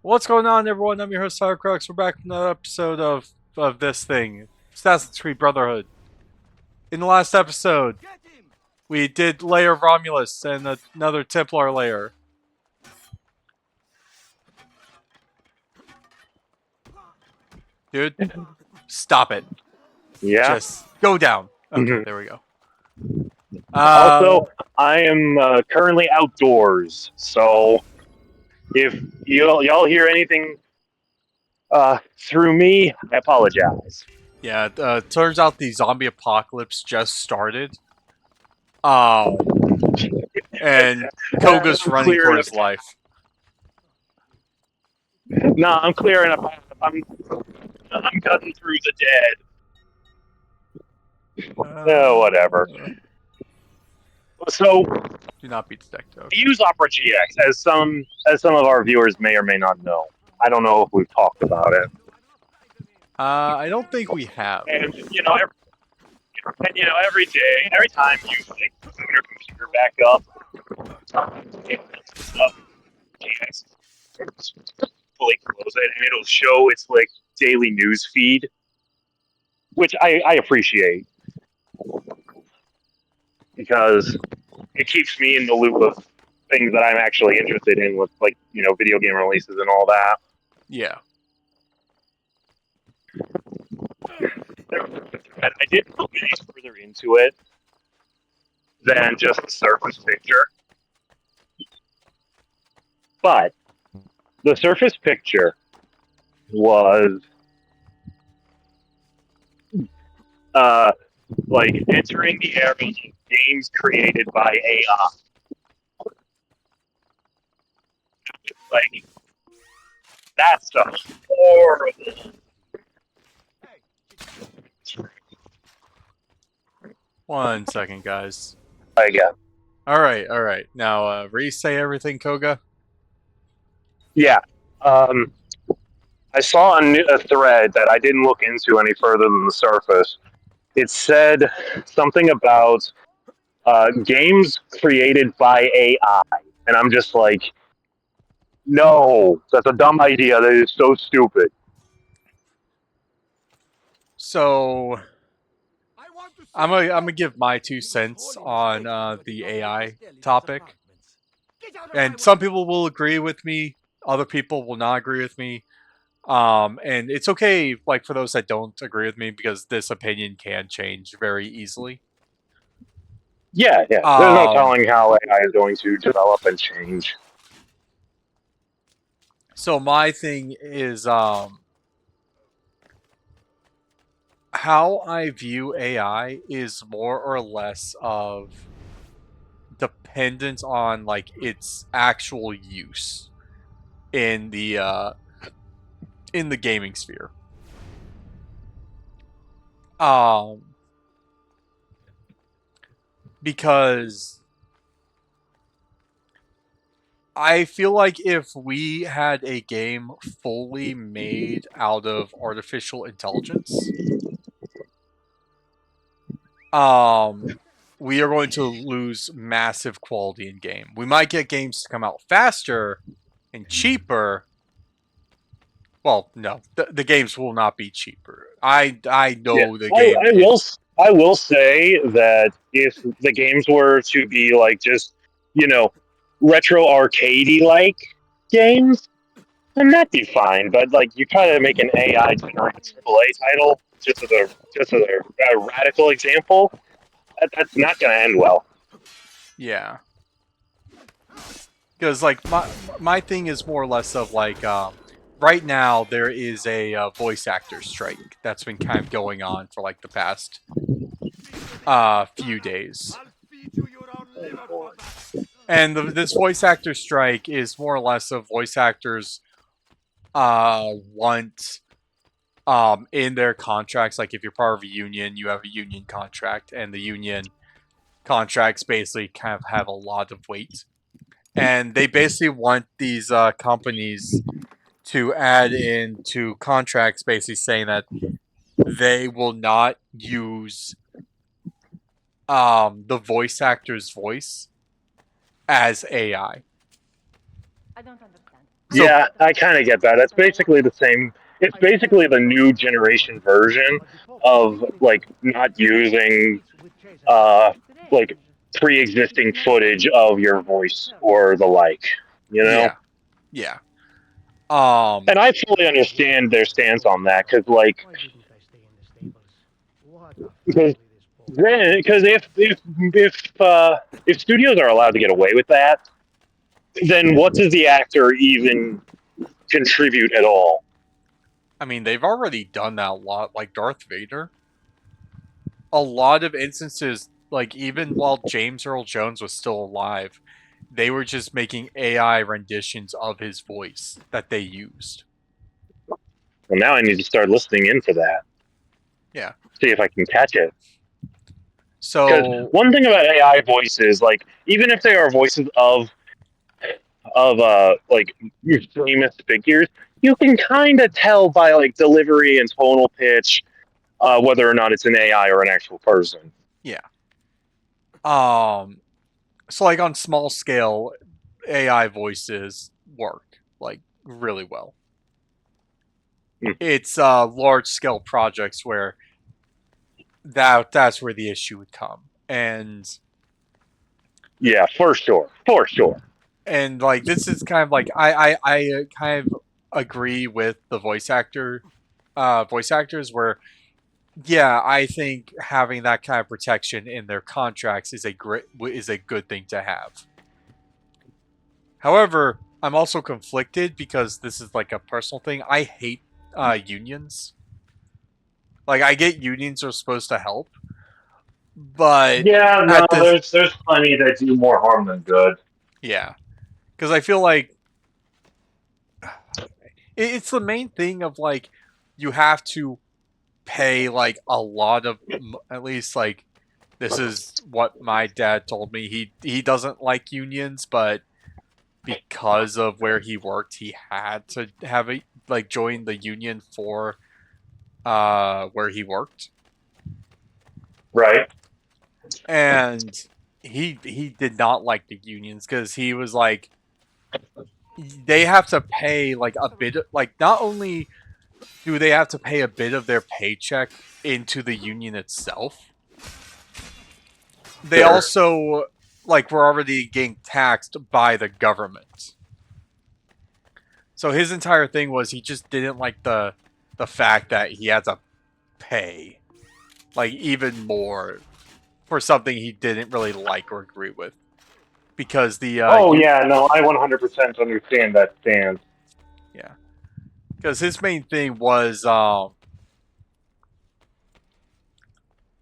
What's going on, everyone? I'm your host, Crux. We're back with another episode of this thing, Assassin's Creed Brotherhood. In the last episode, we did Lair of Romulus and another Templar layer. Dude, stop it. Yeah. Just go down. Okay, Mhm. there we go. Also, I am currently outdoors, so if y'all hear anything through me, I apologize. Yeah. Turns out the zombie apocalypse just started. Um, and Kohga's I'm running for clearing up. his life. No, I'm clearing up. I'm cutting through the dead. Whatever. So Do not be detected. I Okay. use Opera GX as some of our viewers may or may not know. I don't know if we've talked about it. I don't think we have. And every day, every time you like boot your computer back up, GX fully close it, and it'll show its like daily news feed, which I appreciate because it keeps me in the loop of things that I'm actually interested in with like video game releases and all that. Yeah. I didn't look any further into it than just the surface picture, but the surface picture was uh, like entering the era of games created by AI. Like that stuff horrible. 1 second, guys. I guess. All right. Now, re-say everything, Koga. Yeah. Um, I saw a thread that I didn't look into any further than the surface. It said something about games created by AI, and I'm just like, no, that's a dumb idea. That is so stupid. So, I'm gonna give my 2 cents on the AI topic, and some people will agree with me, other people will not agree with me. And it's okay, like for those that don't agree with me, because this opinion can change very easily. Yeah, yeah. There's no Um, telling how AI is going to develop and change. so my thing is, how I view AI is more or less of dependent on like its actual use in the gaming sphere. Um, because I feel like if we had a game fully made out of artificial intelligence, um, we are going to lose massive quality in game. We might get games to come out faster and cheaper. Well, no, the games will not be cheaper. I Yeah, know the I, game I will. is. I will say that if the games were to be like just you know retro arcadey like games, then that'd be fine. But like you try to make an AI generate a AAA title, just as a radical example, that's not going to end well. Yeah, because like my thing is more or less of like right now there is a voice actor strike that's been kind of going on for like the past few days, and this voice actor strike is more or less of voice actors want in their contracts, like if you're part of a union, you have a union contract, and the union contracts basically kind of have a lot of weight, and they basically want these companies to add into contracts basically saying that they will not use the voice actor's voice as AI. I don't understand. So Yeah, I kind of get that. It's basically the same. It's basically the new generation version of like not using uh like pre-existing footage of your voice or the like. You know, yeah, yeah. Um, and I fully understand their stance on that because because if studios are allowed to get away with that, then what does the actor even contribute at all? I mean, they've already done that a lot, like Darth Vader. A lot of instances, like even while James Earl Jones was still alive, they were just making AI renditions of his voice that they used. Well, now I need to start listening in for that. Yeah. See if I can catch it. Because So one thing about AI voices, like even if they are voices of like famous figures, you can kind of tell by like delivery and tonal pitch whether or not it's an AI or an actual person. yeah. Um. So like on small scale, AI voices work like really well. Hmm. It's large scale projects where that's where the issue would come. Yeah, for sure, for sure. And like this is kind of like I kind of agree with the voice actors where yeah, I think having that kind of protection in their contracts is a good thing to have. However, I'm also conflicted because this is like a personal thing. I hate unions. Like I get unions are supposed to help, but Yeah, no, at this there's plenty that do more harm than good. yeah, because I feel like it's the main thing of like you have to pay like a lot of at least like this is what my dad told me. He doesn't like unions, but because of where he worked, he had to have a like join the union for where he worked. Right. And he did not like the unions because he was like they have to pay like a bit like not only do they have to pay a bit of their paycheck into the union itself, they Sure. also like were already getting taxed by the government. So his entire thing was he just didn't like the fact that he had to pay like even more for something he didn't really like or agree with because the Oh yeah, no, I 100% understand that stance. yeah, because his main thing was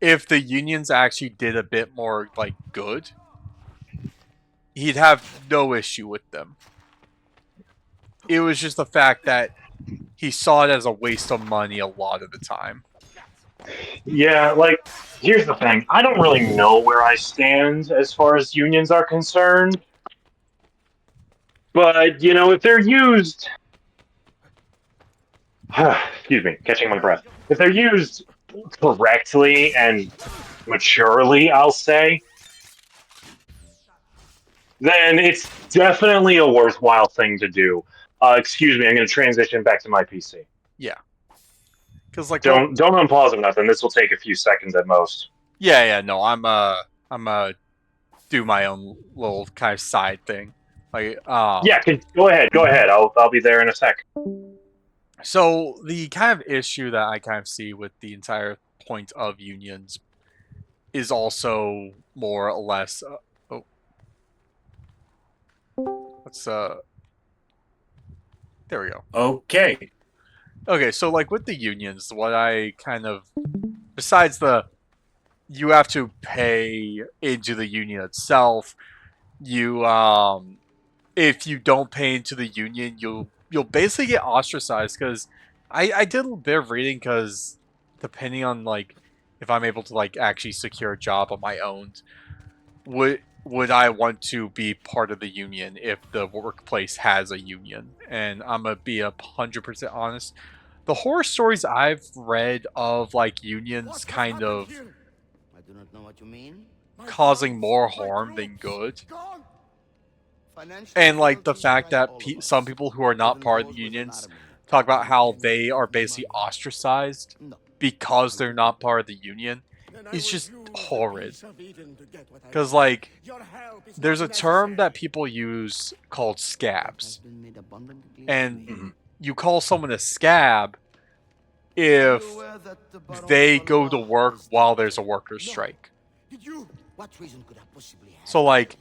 if the unions actually did a bit more like good, he'd have no issue with them. It was just the fact that he saw it as a waste of money a lot of the time. Yeah, like here's the thing. I don't really know where I stand as far as unions are concerned, but you know, if they're used, excuse me, catching my breath. If they're used correctly and maturely, I'll say, then it's definitely a worthwhile thing to do. Excuse me, I'm going to transition back to my PC. Yeah, because like what? Don't unpause or nothing. This will take a few seconds at most. Yeah, yeah. No, I'm do my own little kind of side thing. Like Yeah, go ahead, go ahead. I'll be there in a sec. so the kind of issue that I kind of see with the entire point of unions is also more or less. Oh, let's there we go. Okay. Okay, so like with the unions, what I kind of besides the you have to pay into the union itself, you if you don't pay into the union, you'll basically get ostracized because I did a bit of reading because depending on like if I'm able to like actually secure a job on my own, would I want to be part of the union if the workplace has a union? And I'm gonna be 100% honest. The horror stories I've read of like unions kind of I do not know what you mean. causing more harm than good And like the fact that some people who are not part of the unions talk about how they are basically ostracized because they're not part of the union is just horrid. Because like there's a term that people use called scabs, and Mhm. you call someone a scab if they go to work while there's a workers' strike. So like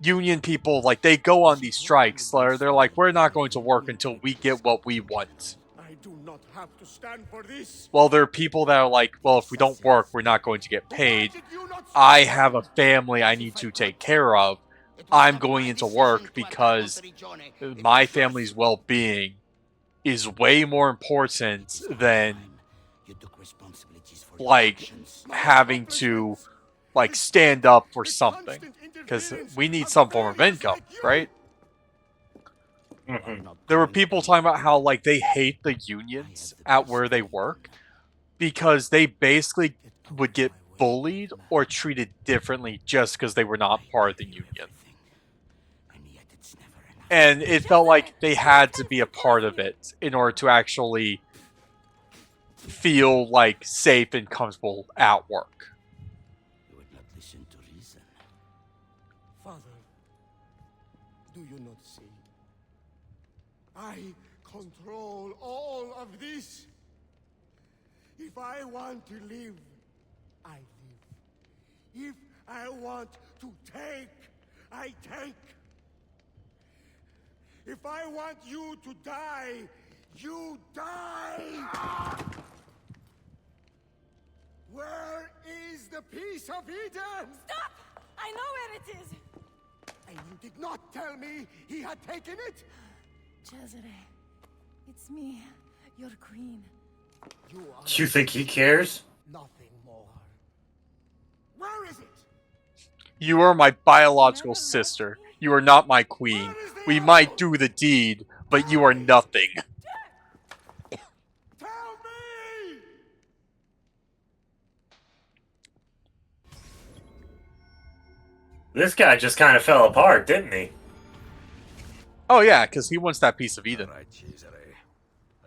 union people, like they go on these strikes, they're like, we're not going to work until we get what we want. Well, there are people that are like, well, if we don't work, we're not going to get paid. I have a family I need to take care of. I'm going into work because my family's well-being is way more important than like having to like stand up for something, because we need some form of income, right? Mhm. There were people talking about how like they hate the unions at where they work because they basically would get bullied or treated differently just because they were not part of the union. And it felt like they had to be a part of it in order to actually feel like safe and comfortable at work. Father, do you not see? I control all of this. If I want to live, I live. If I want to take, I take. If I want you to die, you die! Where is the piece of Eden? Stop! I know where it is! And you did not tell me he had taken it? Cesare, it's me, your queen. You are Do you think he cares? nothing more. Where is it? You are my biological sister. You are not my queen. Where is the We apple? might do the deed, but you are nothing. Tell me! This guy just kind of fell apart, didn't he? Oh yeah, because he wants that piece of Eden. Right, Cesare.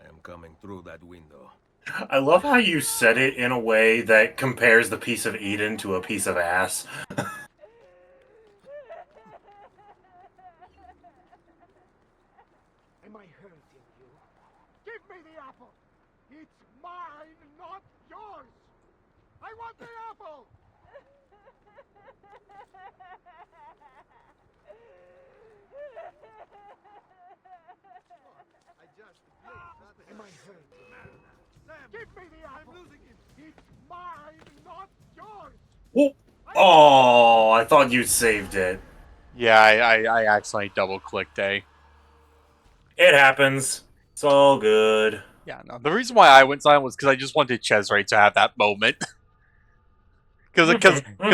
I am coming through that window. I love how you said it in a way that compares the piece of Eden to a piece of ass. Am I hurting you? Give me the apple! It's mine, not yours! I want the apple! Am I hurting you? Give me the apple! I'm losing it! It's mine, not yours! Oh, oh, I thought you saved it. Yeah, I accidentally double clicked A. It happens. It's all good. Yeah, no. The reason why I went silent was because I just wanted Cesare to have that moment. Because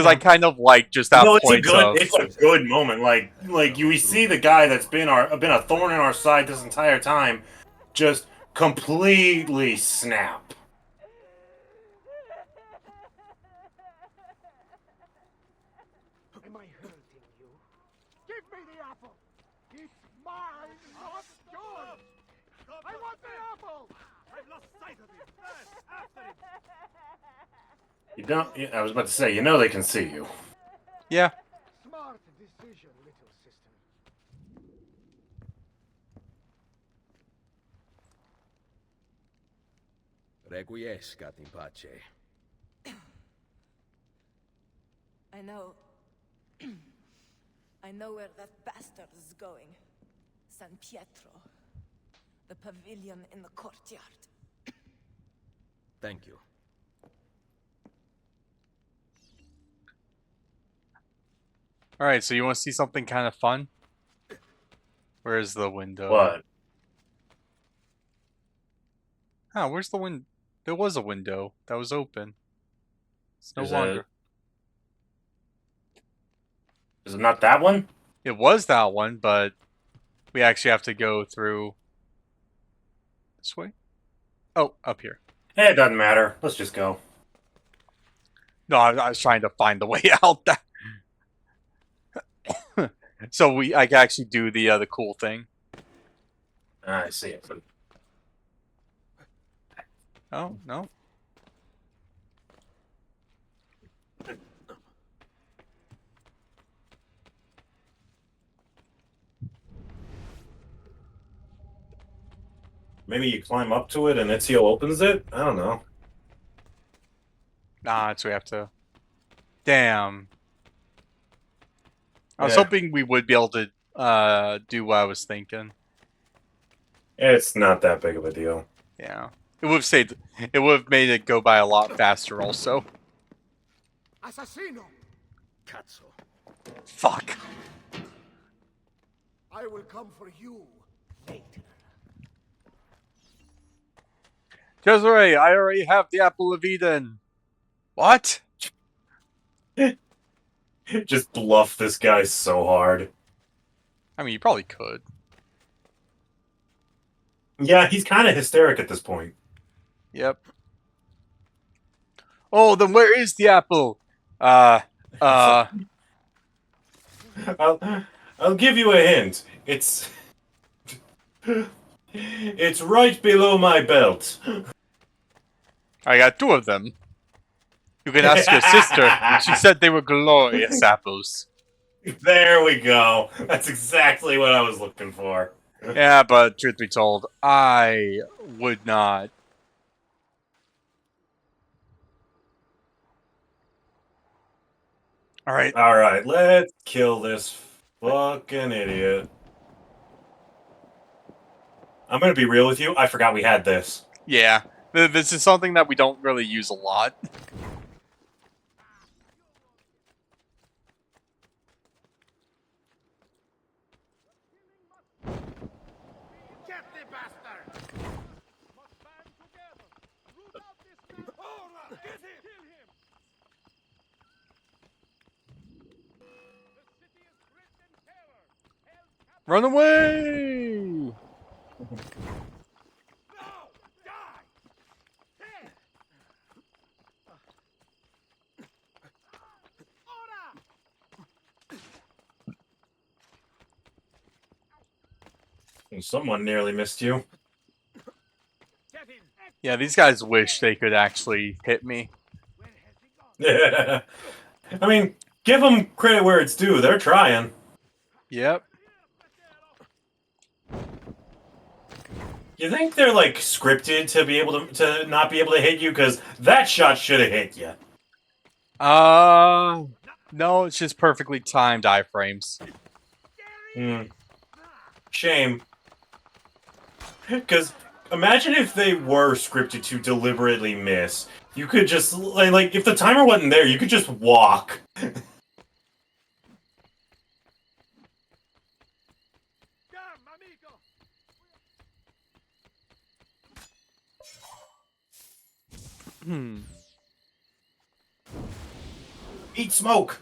I kind of like just that No, it's a point good. of It's a good moment. Like you see the guy that's been a thorn in our side this entire time, just completely snap. Am I hurting you? Give me the apple! It's mine, not yours! I want the apple! I've lost sight of it! After it! You don't. I was about to say. You know they can see you. yeah. Smart decision, little sister. Requiescat in pace. I know. I know where that bastard is going. San Pietro. The pavilion in the courtyard. Thank you. Alright, so you want to see something kind of fun? Where's the window? What? Oh, where's the window? There was a window that was open. It's no Is longer. Is it not that one? It was that one, but we actually have to go through this way. Oh, up here. Hey, it doesn't matter. Let's just go. No, I was trying to find the way out. So I can actually do the cool thing. I see it. Oh no. Maybe you climb up to it and Ezio opens it? I don't know. Nah, so we have to. Damn. I was Yeah. hoping we would be able to do what I was thinking. It's not that big of a deal. Yeah. It would have saved. It would have made it go by a lot faster. Also. Assassino! Cazzo. Fuck. I will come for you later. Cesare, I already have the Apple of Eden. What? Just bluff this guy so hard. I mean, you probably could. Yeah, he's kind of hysteric at this point. Yep. Oh, then where is the apple? I'll give you a hint. It's right below my belt. I got 2 of them. You can ask your sister. She said they were glorious apples. There we go. That's exactly what I was looking for. Yeah, but truth be told, I would not. Alright. Alright, let's kill this fucking idiot. I'm gonna be real with you, I forgot we had this. Yeah. This is something that we don't really use a lot. Get the bastard! Must band together. Root out this Hola! Get him! Kill him! The city is gripped in terror. Hell captive. Run away! No! Die! Hey! Ora! Someone nearly missed you. Get him! Yeah, these guys wish they could actually hit me. Where has he gone? I mean, give them credit where it's due, they're trying. Yep. You think they're like scripted to be able to not be able to hit you? Because that shot should have hit you. No, it's just perfectly timed iframes. Shame. Because imagine if they were scripted to deliberately miss. You could just, like, if the timer wasn't there, you could just walk. Damn, amigo! Eat smoke!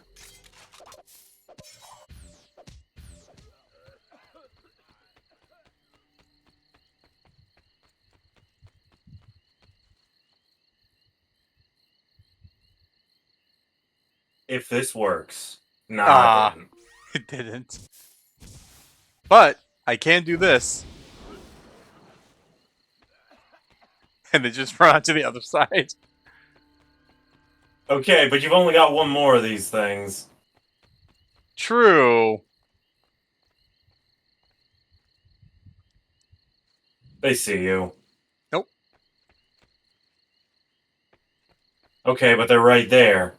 If this works. Nah, it didn't. It didn't. But I can do this. And then just run out to the other side. Okay, but you've only got one more of these things. True. They see you. Nope. Okay, but they're right there.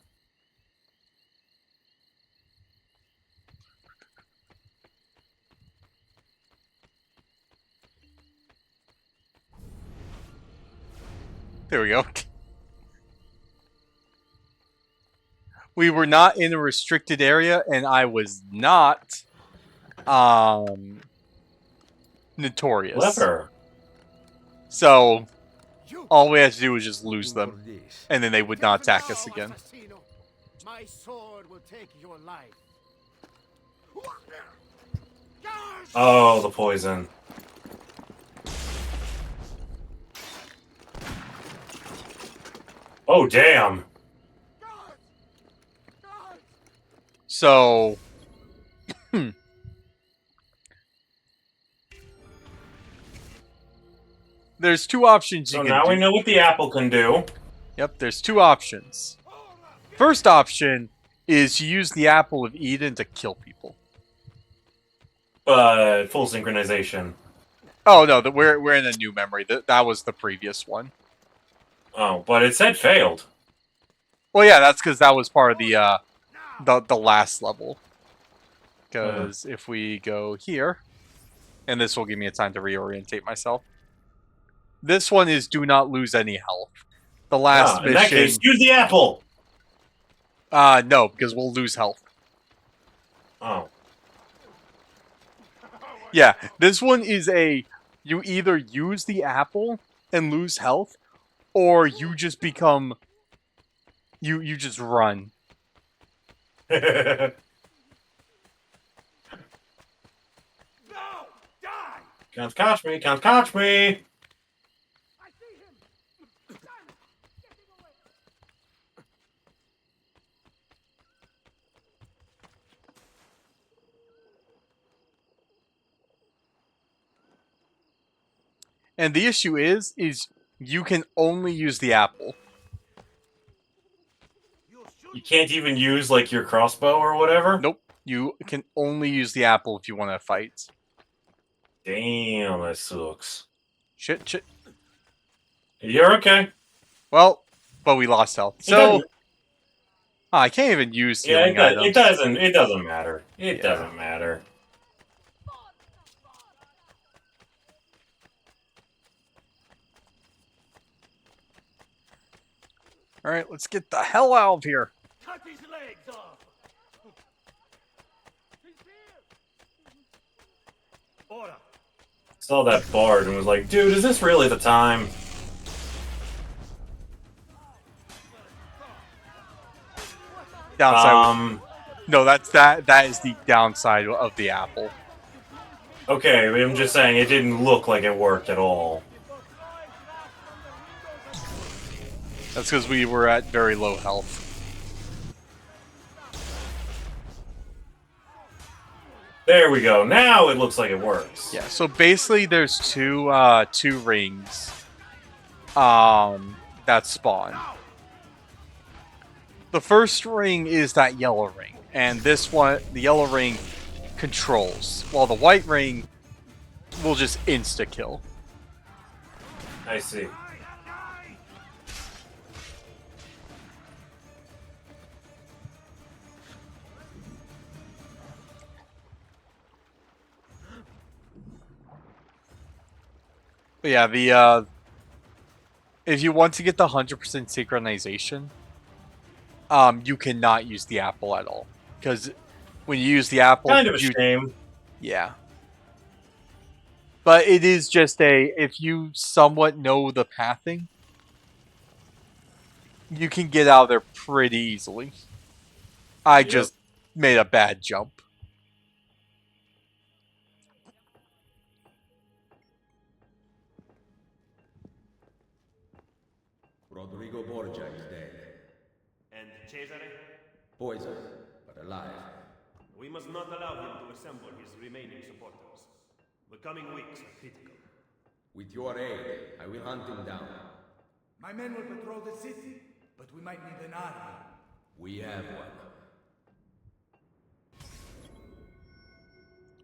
There we go. We were not in a restricted area, and I was not, notorious. Clever. So, You all we had to do was just lose them, and then they would not attack us now, again. assassino. My sword will take your life. Oh, the poison. Oh, damn. So, there's two options you So can now do. we know what the apple can do. Yep, there's two options. First option is to use the Apple of Eden to kill people. Full synchronization. Oh no, we're in a new memory. That was the previous one. Oh, but it said failed. Well, yeah, that's because that was part of the last level. Because if we go here, and this will give me a time to reorientate myself. This one is do not lose any health. The last In that case, mission, use the apple. no, because we'll lose health. Oh. Yeah, this one is you either use the apple and lose health, or you just become you just run. No! Die! Can't catch me, can't catch me! I see him! Damn it! Getting away! And the issue is you can only use the apple. You can't even use, like, your crossbow or whatever? Nope. You can only use the apple if you want to fight. Damn, that sucks. Shit. You're okay. Well, but we lost health. So I can't even use Yeah, healing items. it doesn't matter. It Yeah. doesn't matter. Alright, let's get the hell out of here. Cut his legs off! He's here! Ora! Saw that bard and was like, dude, is this really the time? Downside. No, that is the downside of the apple. Okay, I'm just saying it didn't look like it worked at all. That's because we were at very low health. There we go. Now it looks like it works. Yeah, so basically there's two rings that spawn. The first ring is that yellow ring, and this one, the yellow ring, controls, while the white ring will just insta-kill. I see. But yeah, if you want to get the 100% synchronization, you cannot use the apple at all. Because when you use the apple... Kind of a shame. Yeah. But it is just if you somewhat know the pathing, you can get out of there pretty easily. I just made a bad jump. Rodrigo Borgia is dead. And Cesare? Poisoned, but alive. We must not allow him to assemble his remaining supporters. The coming weeks are critical. With your aid, I will hunt him down. My men will patrol the city, but we might need an army. We have one.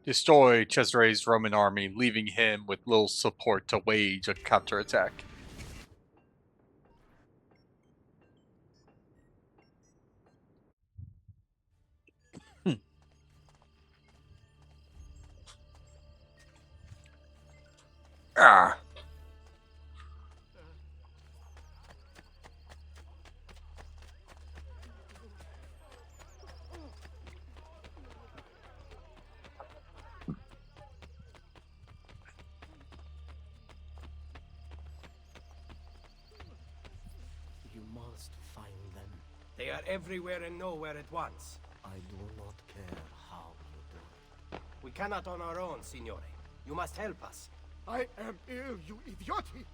Destroy Cesare's Roman army, leaving him with little support to wage a counterattack. Ah. You must find them. They are everywhere and nowhere at once. I do not care how you do it. We cannot on our own, signore. You must help us. I am ill, you idioti!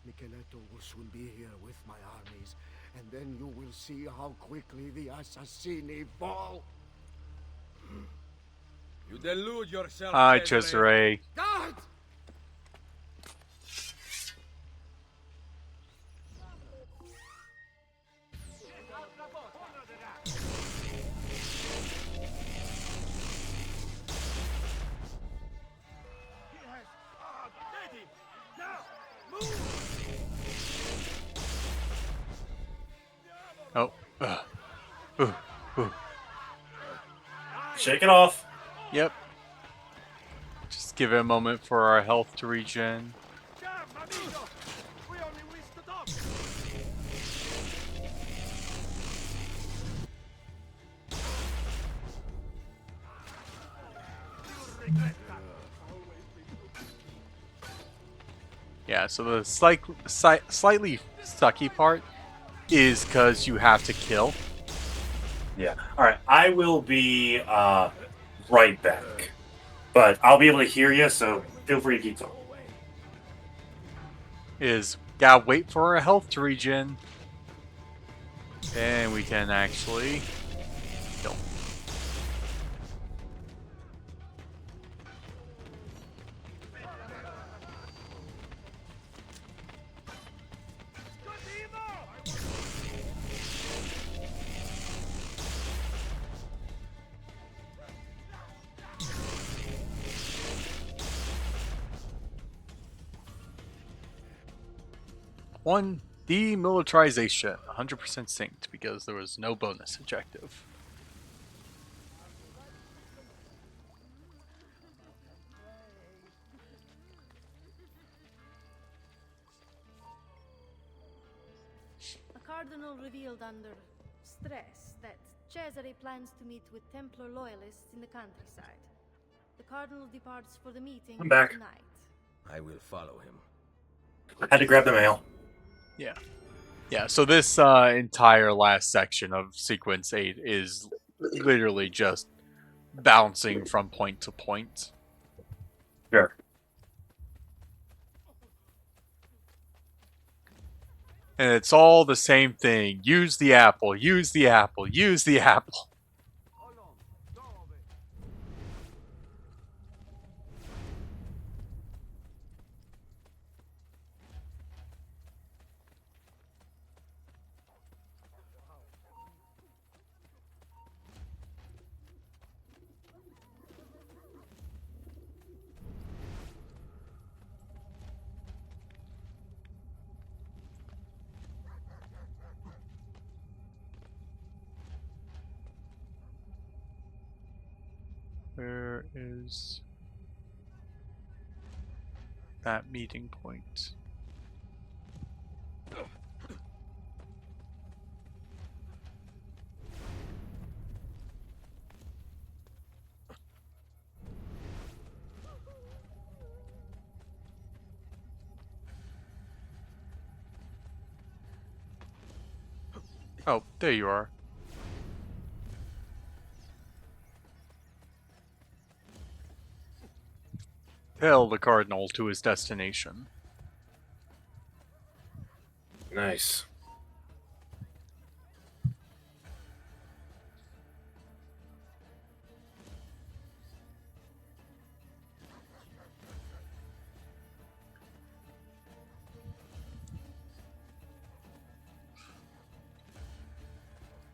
Micheletto will soon be here with my armies, and then you will see how quickly the assassini fall. You delude yourself. Hi, Cesare. God! Oh. Ooh, ooh. Shake it off. Yep. Just give it a moment for our health to regen. We only wish to talk. Yeah, so the slightly sucky part is because you have to kill. Yeah. All right. I will be right back, but I'll be able to hear you, so feel free to keep talking. Is gotta wait for our health to regen. Then we can actually kill. One, demilitarization, 100% synced because there was no bonus objective. The Cardinal revealed under stress that Cesare plans to meet with Templar loyalists in the countryside. The Cardinal departs for the meeting I'm back. tonight. I will follow him. I had to grab the mail. Yeah. Yeah, so this entire last section of Sequence 8 is literally just bouncing from point to point. Sure. And it's all the same thing. Use the apple, use the apple, use the apple. Where is that meeting point? Oh, there you are. Tell the Cardinal to his destination. Nice.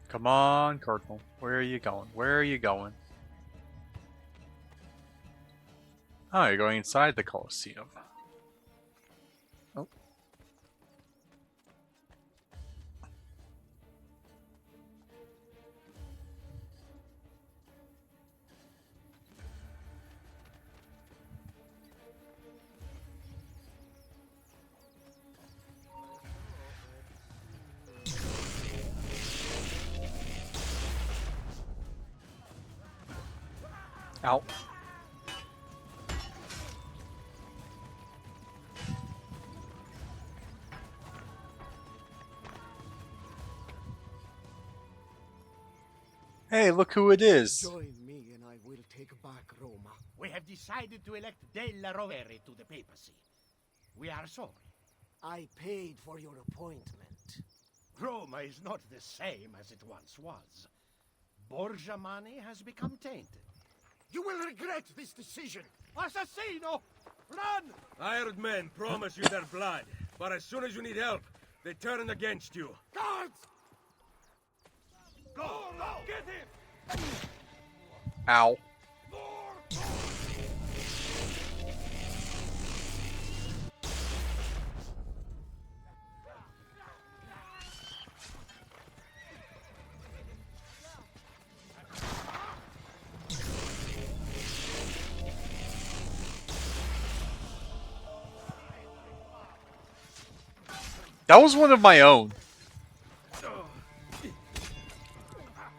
Come on, Cardinal. Where are you going? Where are you going? Oh, you're going inside the Colosseum. Oh. Ow. Hey, look who it is. Join me and I will take back Roma. We have decided to elect Della Rovere to the papacy. We are sorry. I paid for your appointment. Roma is not the same as it once was. Borgia money has become tainted. You will regret this decision. Assassino! Run! Hired men promise you their blood, but as soon as you need help, they turn against you. Guards! Go! Go! Get him! Ow. That was one of my own.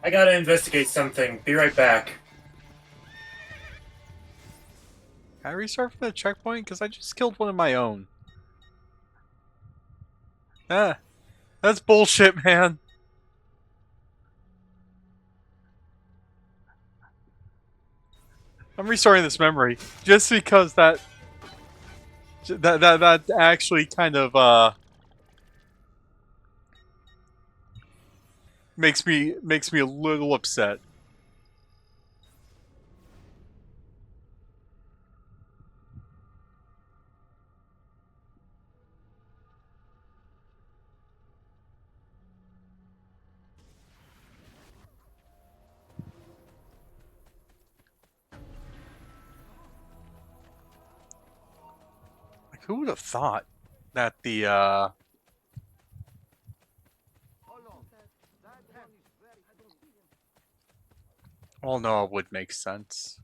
I gotta investigate something. Be right back. Can I restart from the checkpoint? Because I just killed one of my own. Ah, that's bullshit, man. I'm restarting this memory just because that actually kind of makes me a little upset. Like, who would have thought that the well, no, it would make sense.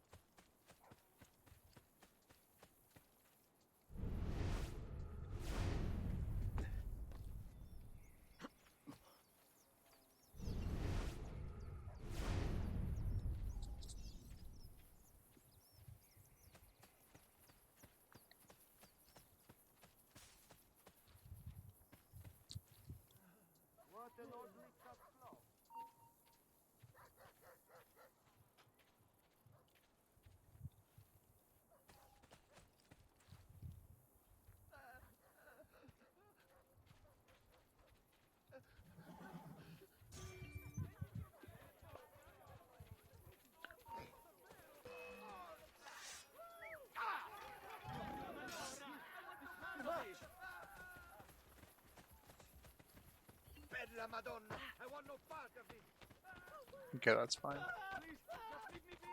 Madonna, I want no part of this. Okay, that's fine. Please, just leave me be.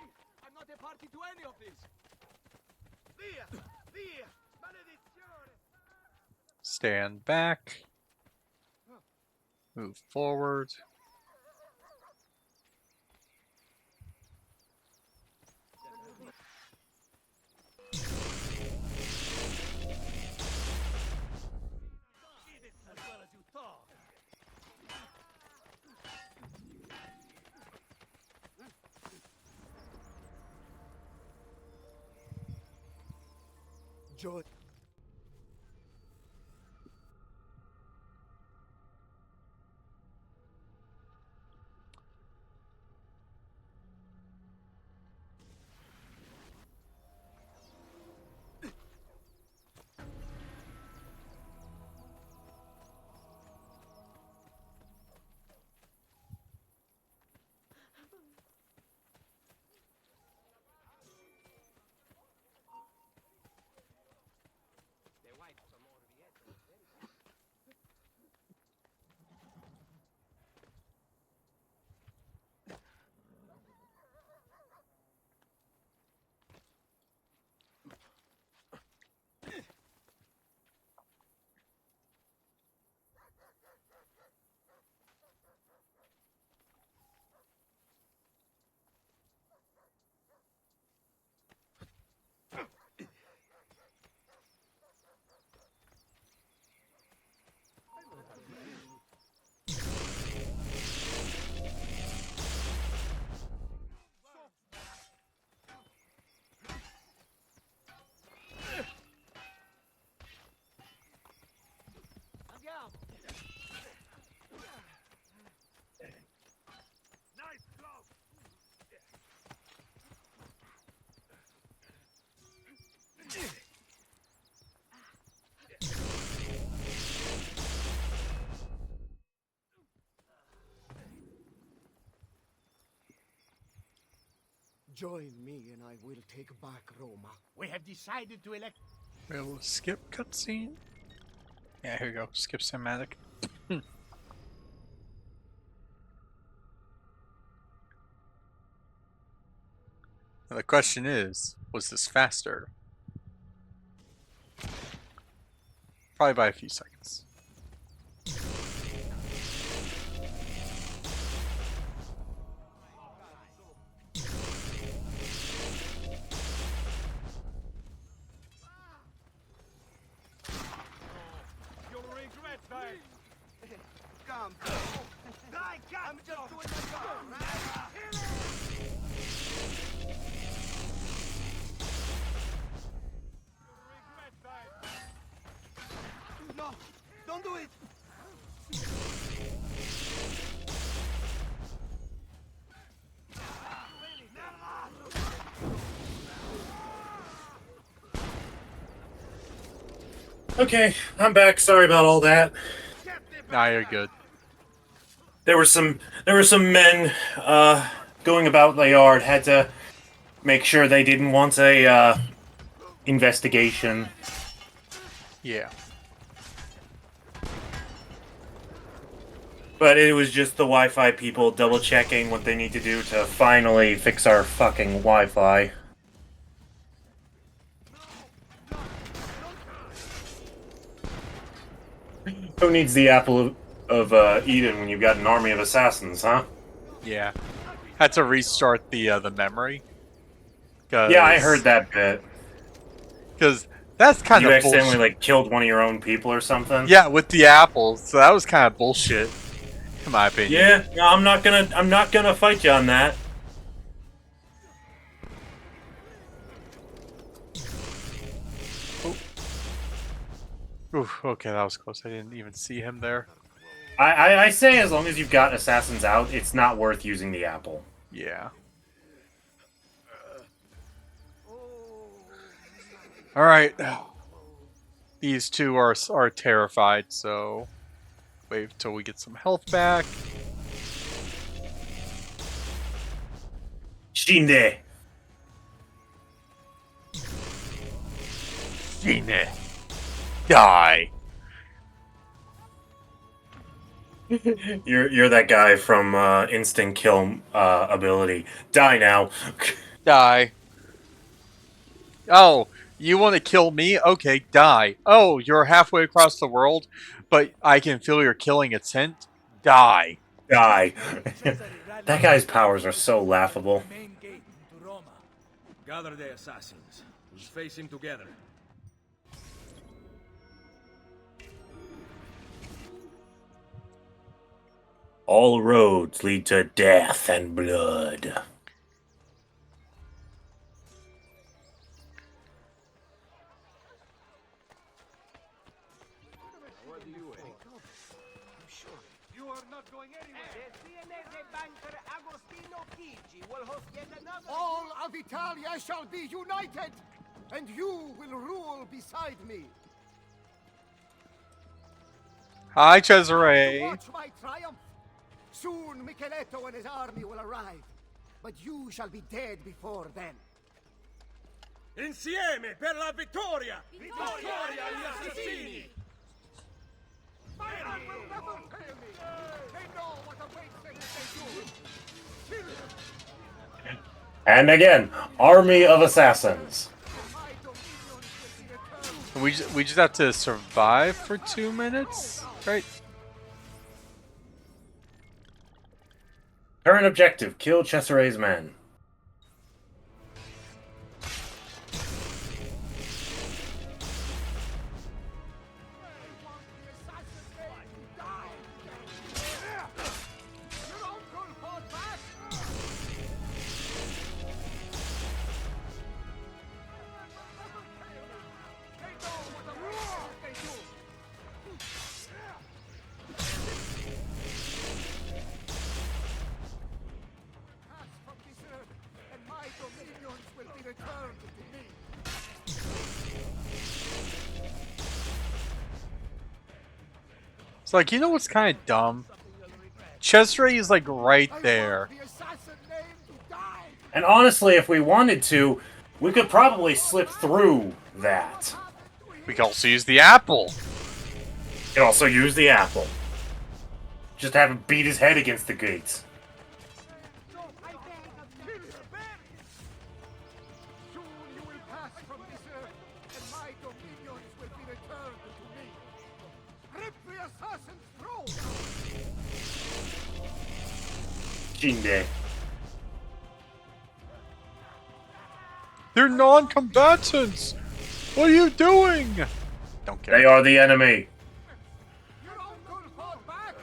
I'm not a party to any of this. Via, via, maledizione. Stand back. Move forward. As well as you thought. Joy. Nice glove. Join me and I will take back Roma. We have decided to elect... We'll skip cutscene. Yeah, here we go. Skip cinematic. Now the question is, was this faster? Probably by a few seconds. You'll regret that. scum. I'm just doing my job, right? No, don't do it. Okay, I'm back. Sorry about all that. Nah, you're good. There were some men going about the yard. Had to make sure they didn't want a investigation. Yeah. But it was just the Wi-Fi people double checking what they need to do to finally fix our fucking Wi-Fi. Who needs the apple of Eden when you've got an army of assassins, huh? Yeah. Had to restart the memory. Yeah, I heard that bit. Because that's kind You of accidentally bullshit. like killed one of your own people or something. Yeah, with the apples. So that was kind of bullshit, in my opinion. Yeah, no, I'm not gonna fight you on that. Oof, okay, that was close. I didn't even see him there. I say as long as you've got assassins out, it's not worth using the apple. Yeah. Alright. These two are terrified, so wait till we get some health back. Shinde. Shine. Die. You're that guy from instant kill ability. Die now. Die. Oh, you want to kill me? Okay, die. Oh, you're halfway across the world, but I can feel your killing its hint. Die. Die. That guy's powers are so laughable. Gather the assassins. We'll face him together. All roads lead to death and blood. You are not going anywhere. Banker Agostino Chigi will host yet another. All of Italia shall be united, and you will rule beside me. Hi, Cesare. Watch my triumph. Soon Micheletto and his army will arrive, but you shall be dead before then. Insieme per la vittoria! Vittoria agli assassini! My arm will never fail me. They know what awaits them if they do. Kill him. And again, army of assassins. My dominions will be returned. We just have to survive for 2 minutes, right? Current objective, kill Cesare's men. It's like, you know what's kind of dumb? Cesare is like right there. And honestly, if we wanted to, we could probably slip through that. We can also use the apple. We could also use the apple. Just have him beat his head against the gates. Soon you will pass from this earth, and my dominions will be returned to me. Rip the assassin's throat! Shinde. They're non-combatants! What are you doing? Don't care. They are the enemy. Your uncle fought back,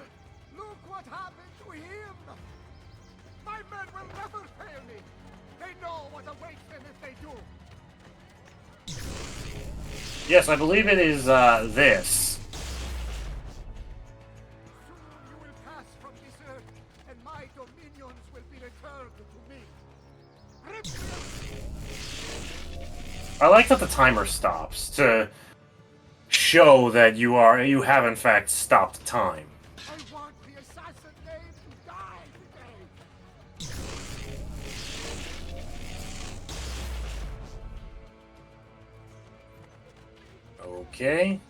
Yes, I believe it is this. Soon you will pass from this earth, and my dominions will be returned to me. Rip I like that the timer stops to show that you have in fact stopped time. I want the assassin name to die today. Okay.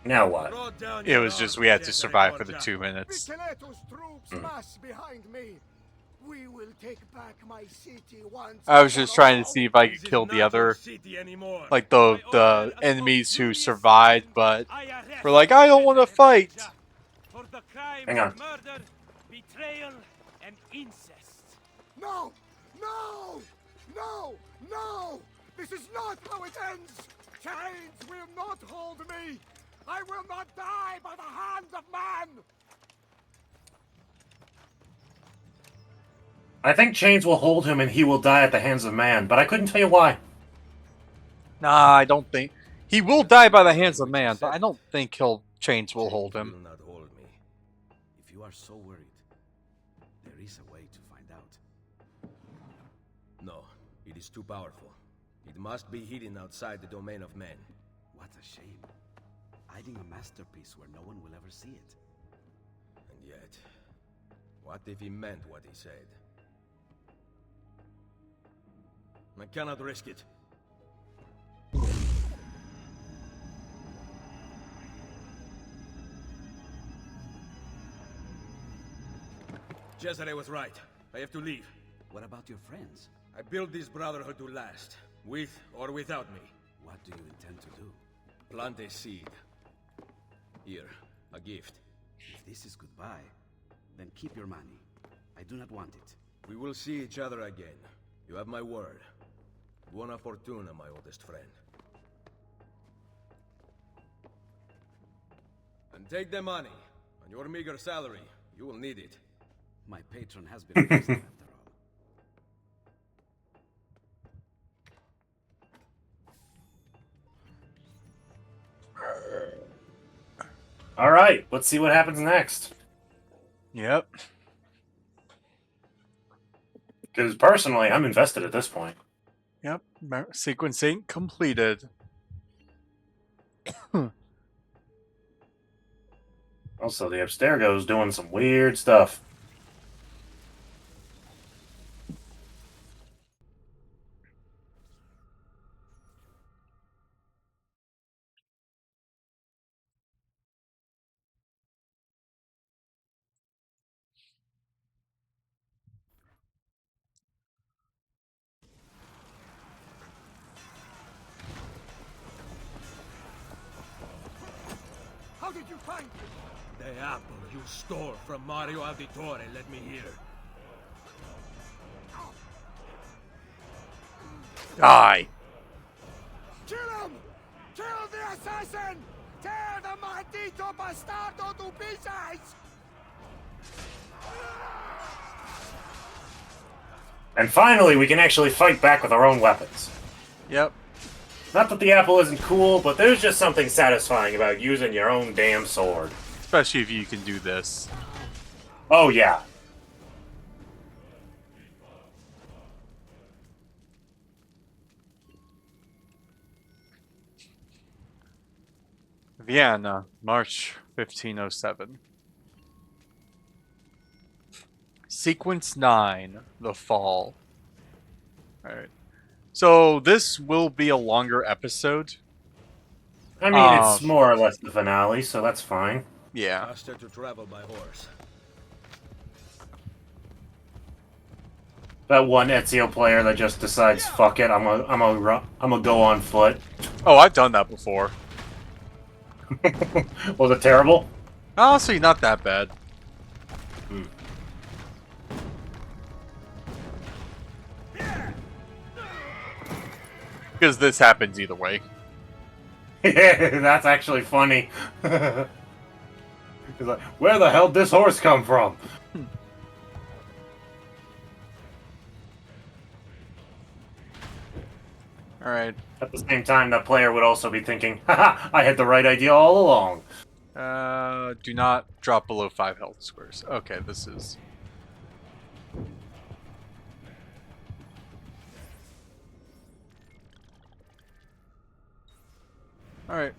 Now what? Throw down It your was just arms, we had to Cesare survive for the Borgia. 2 minutes. Micheletto's troops mass behind me. We will take back my city once. I was and just for trying to all. see if I This could is kill not the your other, city anymore. like By the order of enemies who the survived, assassin, but I arrest were like, I don't want to Cesare fight. Borgia for the crimes Hang on. of murder, betrayal, and incest. No! No! No! No! This is not how it ends! Chains will not hold me! I will not die by the hand of man! I think chains will hold him and he will die at the hands of man, but I couldn't tell you why. Nah, I don't think he will die by the hands of man, but I don't think chains will hold Chains him. will not hold me. If you are so worried, there is a way to find out. No, it is too powerful. It must be hidden outside the domain of men. What a shame. Hiding a masterpiece where no one will ever see it. And yet, what if he meant what he said? I cannot risk it. Cesare was right. I have to leave. What about your friends? I built this Brotherhood to last, with or without me. What do you intend to do? Plant a seed. Here, a gift. If this is goodbye, then keep your money. I do not want it. We will see each other again. You have my word. Buona fortuna, my oldest friend. And take the money. On your meager salary, you will need it. My patron has been arrested after all. Alright, let's see what happens next. Yep. Because personally, I'm invested at this point. Yep. Sequencing completed. Also, the Abstergo's doing some weird stuff. How did you find it? The apple you stole from Mario Auditore let me hear. Die. Kill him! Kill the assassin! Tear the maldito bastardo to pieces! And finally, we can actually fight back with our own weapons. Yep. Not that the apple isn't cool, but there's just something satisfying about using your own damn sword. Especially if you can do this. Oh, yeah. Vienna, March 1507. Sequence 9, The Fall. Alright. So, this will be a longer episode. I mean, it's more or less the finale, so that's fine. Yeah. Faster to travel by horse. That one Ezio player that just decides, fuck it, I'm gonna go on foot. Oh, I've done that before. Was it terrible? Honestly, not that bad. Because this happens either way. That's actually funny. He's like, where the hell did this horse come from? Alright. At the same time, that player would also be thinking, haha, I had the right idea all along. Do not drop below 5 health squares. Okay, this is... Alright.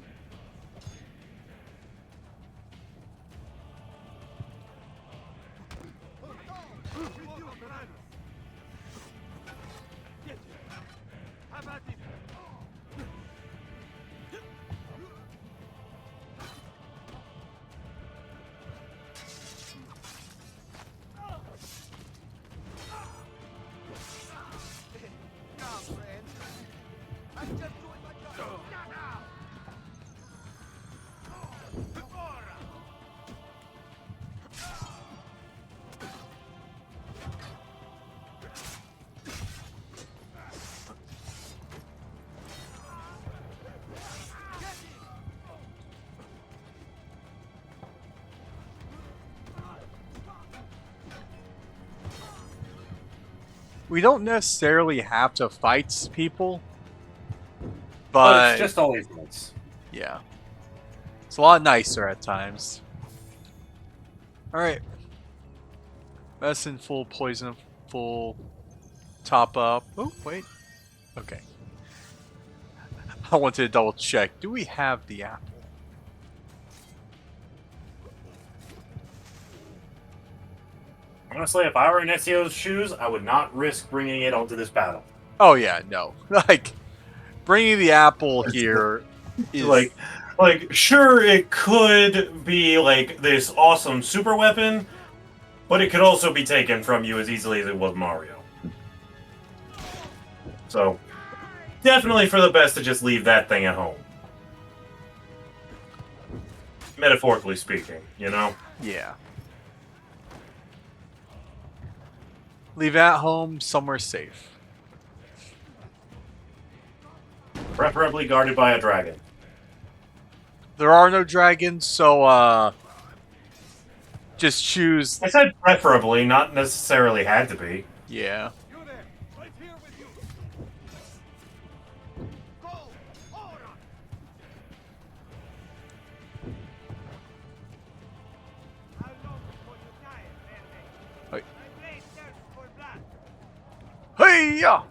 We don't necessarily have to fight people, but it's just always nice. Yeah. It's a lot nicer at times. Alright. Medicine full, poison full, top up. Oh, wait. Okay. I wanted to double check. Do we have the apple? Honestly, if I were in Ezio's shoes, I would not risk bringing it onto this battle. Oh yeah, no. Like, bringing the apple here is... Like, sure, it could be, like, this awesome super weapon, but it could also be taken from you as easily as it was Mario. So, definitely for the best to just leave that thing at home. Metaphorically speaking, you know? Yeah. Leave it at home, somewhere safe. Preferably guarded by a dragon. There are no dragons, so, just choose... I said preferably, not necessarily had to be. Yeah. Hey-ya!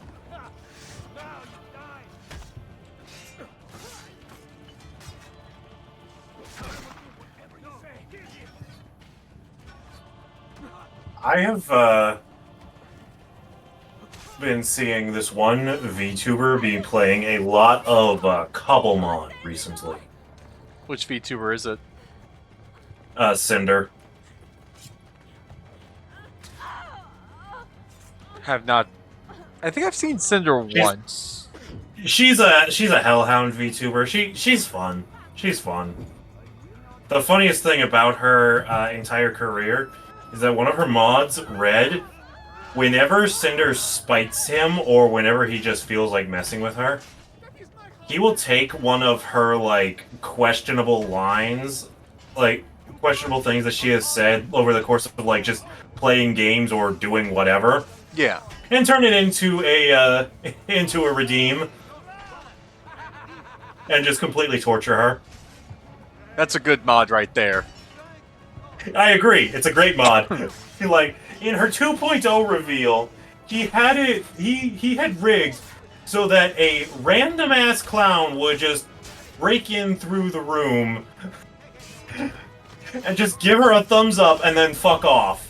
I have been seeing this one VTuber be playing a lot of Cobblemon recently. Which VTuber is it? Cinder. Have not... I think I've seen Cinder once. She's a hellhound VTuber. She's fun. She's fun. The funniest thing about her entire career is that one of her mods, Red, whenever Cinder spites him or whenever he just feels like messing with her, he will take one of her, like, questionable lines, like, questionable things that she has said over the course of, like, just playing games or doing whatever. Yeah. And turn it into a redeem. And just completely torture her. That's a good mod right there. I agree. It's a great mod. Like, in her 2.0 reveal, he had rigged so that a random ass clown would just break in through the room and just give her a thumbs up and then fuck off.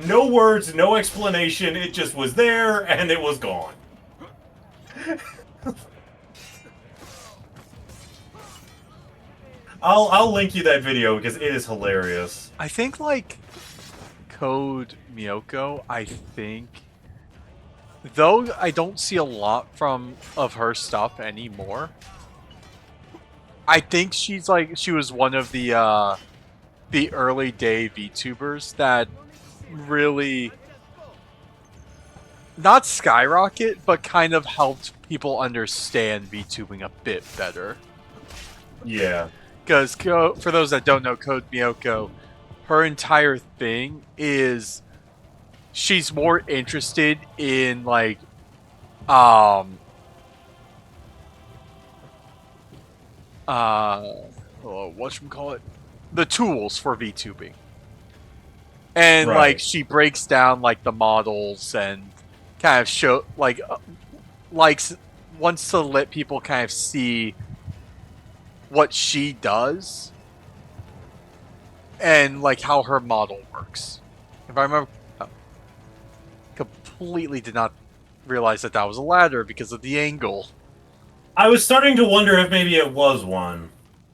No words, no explanation, it just was there and it was gone. I'll link you that video because it is hilarious. I think, like, Code Miyoko, I think... Though I don't see a lot of her stuff anymore, I think she was one of the early day VTubers that really not skyrocket, but kind of helped people understand VTubing a bit better. Yeah. Because for those that don't know Code Miyoko, her entire thing is she's more interested in, like, whatchamacallit, the tools for VTubing. And like Right. she breaks down like the models and kind of show likes wants to let people kind of see what she does and like how her model works. If I remember, completely did not realize that that was a ladder because of the angle. I was starting to wonder if maybe it was one.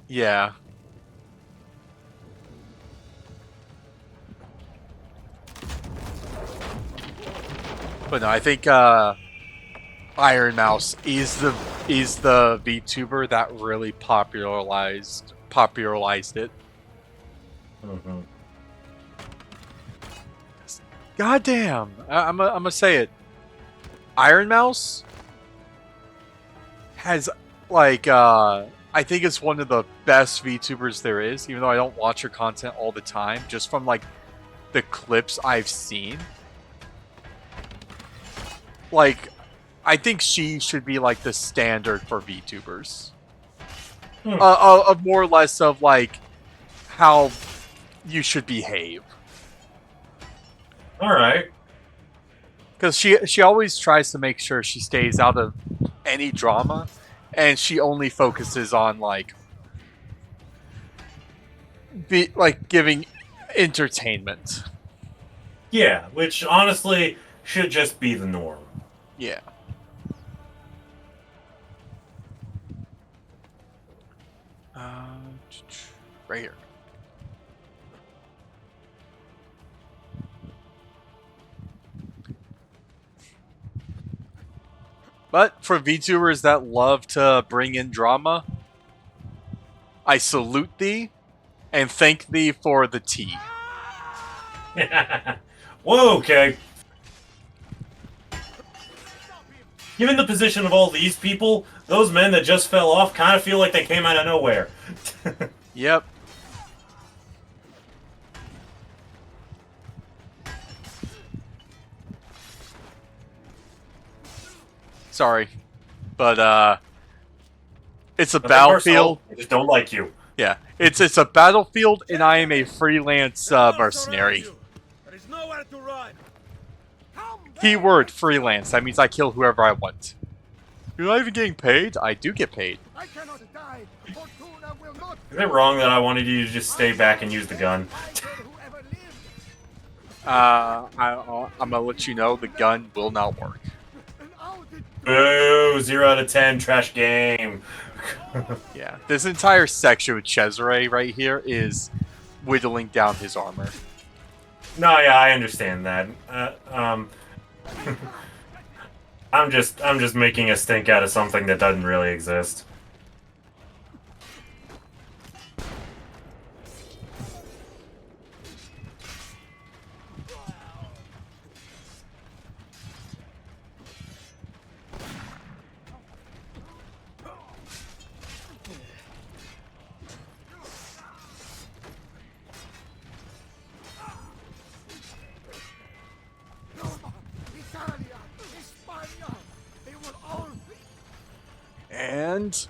Yeah. But no, I think Iron Mouse is the VTuber that really popularized it. Mm-hmm. Goddamn, I'm gonna say it. Iron Mouse has like I think it's one of the best VTubers there is, even though I don't watch her content all the time, just from like the clips I've seen. Like, I think she should be like the standard for VTubers. Of more or less of like how you should behave. All right. Because she always tries to make sure she stays out of any drama, and she only focuses on like giving entertainment. Yeah, which honestly should just be the norm. Yeah. Right here. But for VTubers that love to bring in drama, I salute thee and thank thee for the tea. Whoa, okay. Given the position of all these people, those men that just fell off kind of feel like they came out of nowhere. Yep. Sorry. But it's a battlefield. I just don't like you. Yeah. It's a battlefield and I am a freelance mercenary. There is nowhere to run. Keyword freelance. That means I kill whoever I want. You're not even getting paid? I do get paid. I cannot die. Fortuna will not. Is it wrong that I wanted you to just stay back and use the gun? I'm gonna let you know the gun will not work. Boo! 0 out of 10, trash game. Yeah, this entire section with Cesare right here is whittling down his armor. No, yeah, I understand that. I'm just making a stink out of something that doesn't really exist. And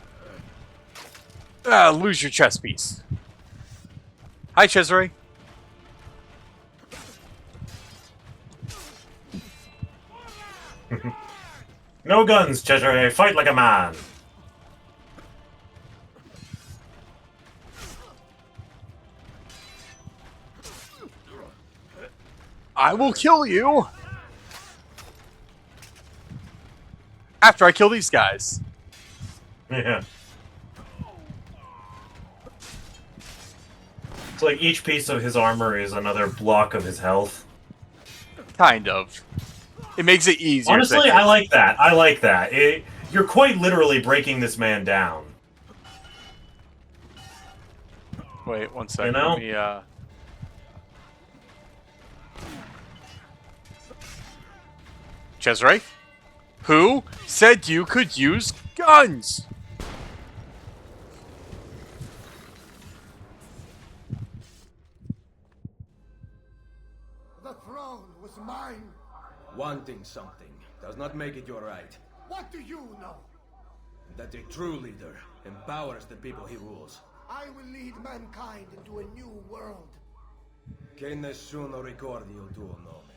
lose your chess piece. Hi, Cesare. No guns, Cesare. Fight like a man. I will kill you after I kill these guys. Yeah. It's like each piece of his armor is another block of his health. Kind of. It makes it easier. Honestly, I like that. I like that. You're quite literally breaking this man down. Wait, one second. You know? Let me, Cesare? Who said you could use guns? The throne was mine. Wanting something does not make it your right. What do you know? That a true leader empowers the people he rules. I will lead mankind into a new world. Che nessuno ricordi il tuo nome.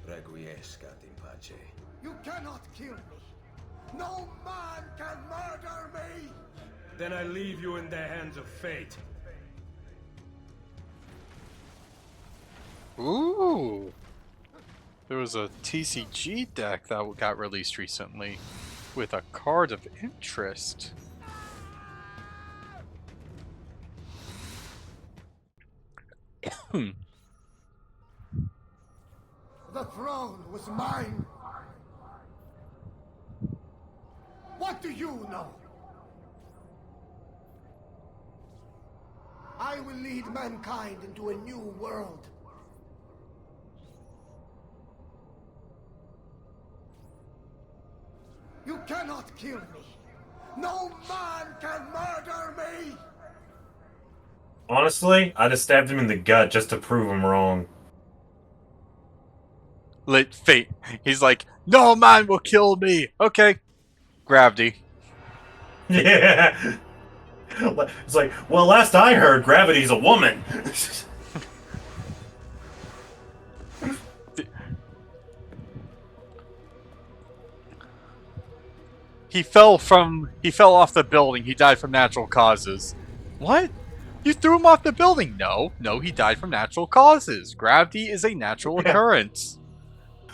Requiescat in pace. You cannot kill me. No man can murder me. Then I leave you in the hands of fate. Ooh. There was a TCG deck that got released recently with a card of interest. The throne was mine. What do you know? I will lead mankind into a new world. You cannot kill me. No man can murder me. Honestly, I'd have stabbed him in the gut just to prove him wrong. Lit fate. He's like, no man will kill me. Okay. Gravity. Yeah. It's like, well, last I heard, gravity's a woman. He fell off the building. He died from natural causes. What? You threw him off the building? No, he died from natural causes. Gravity is a natural occurrence.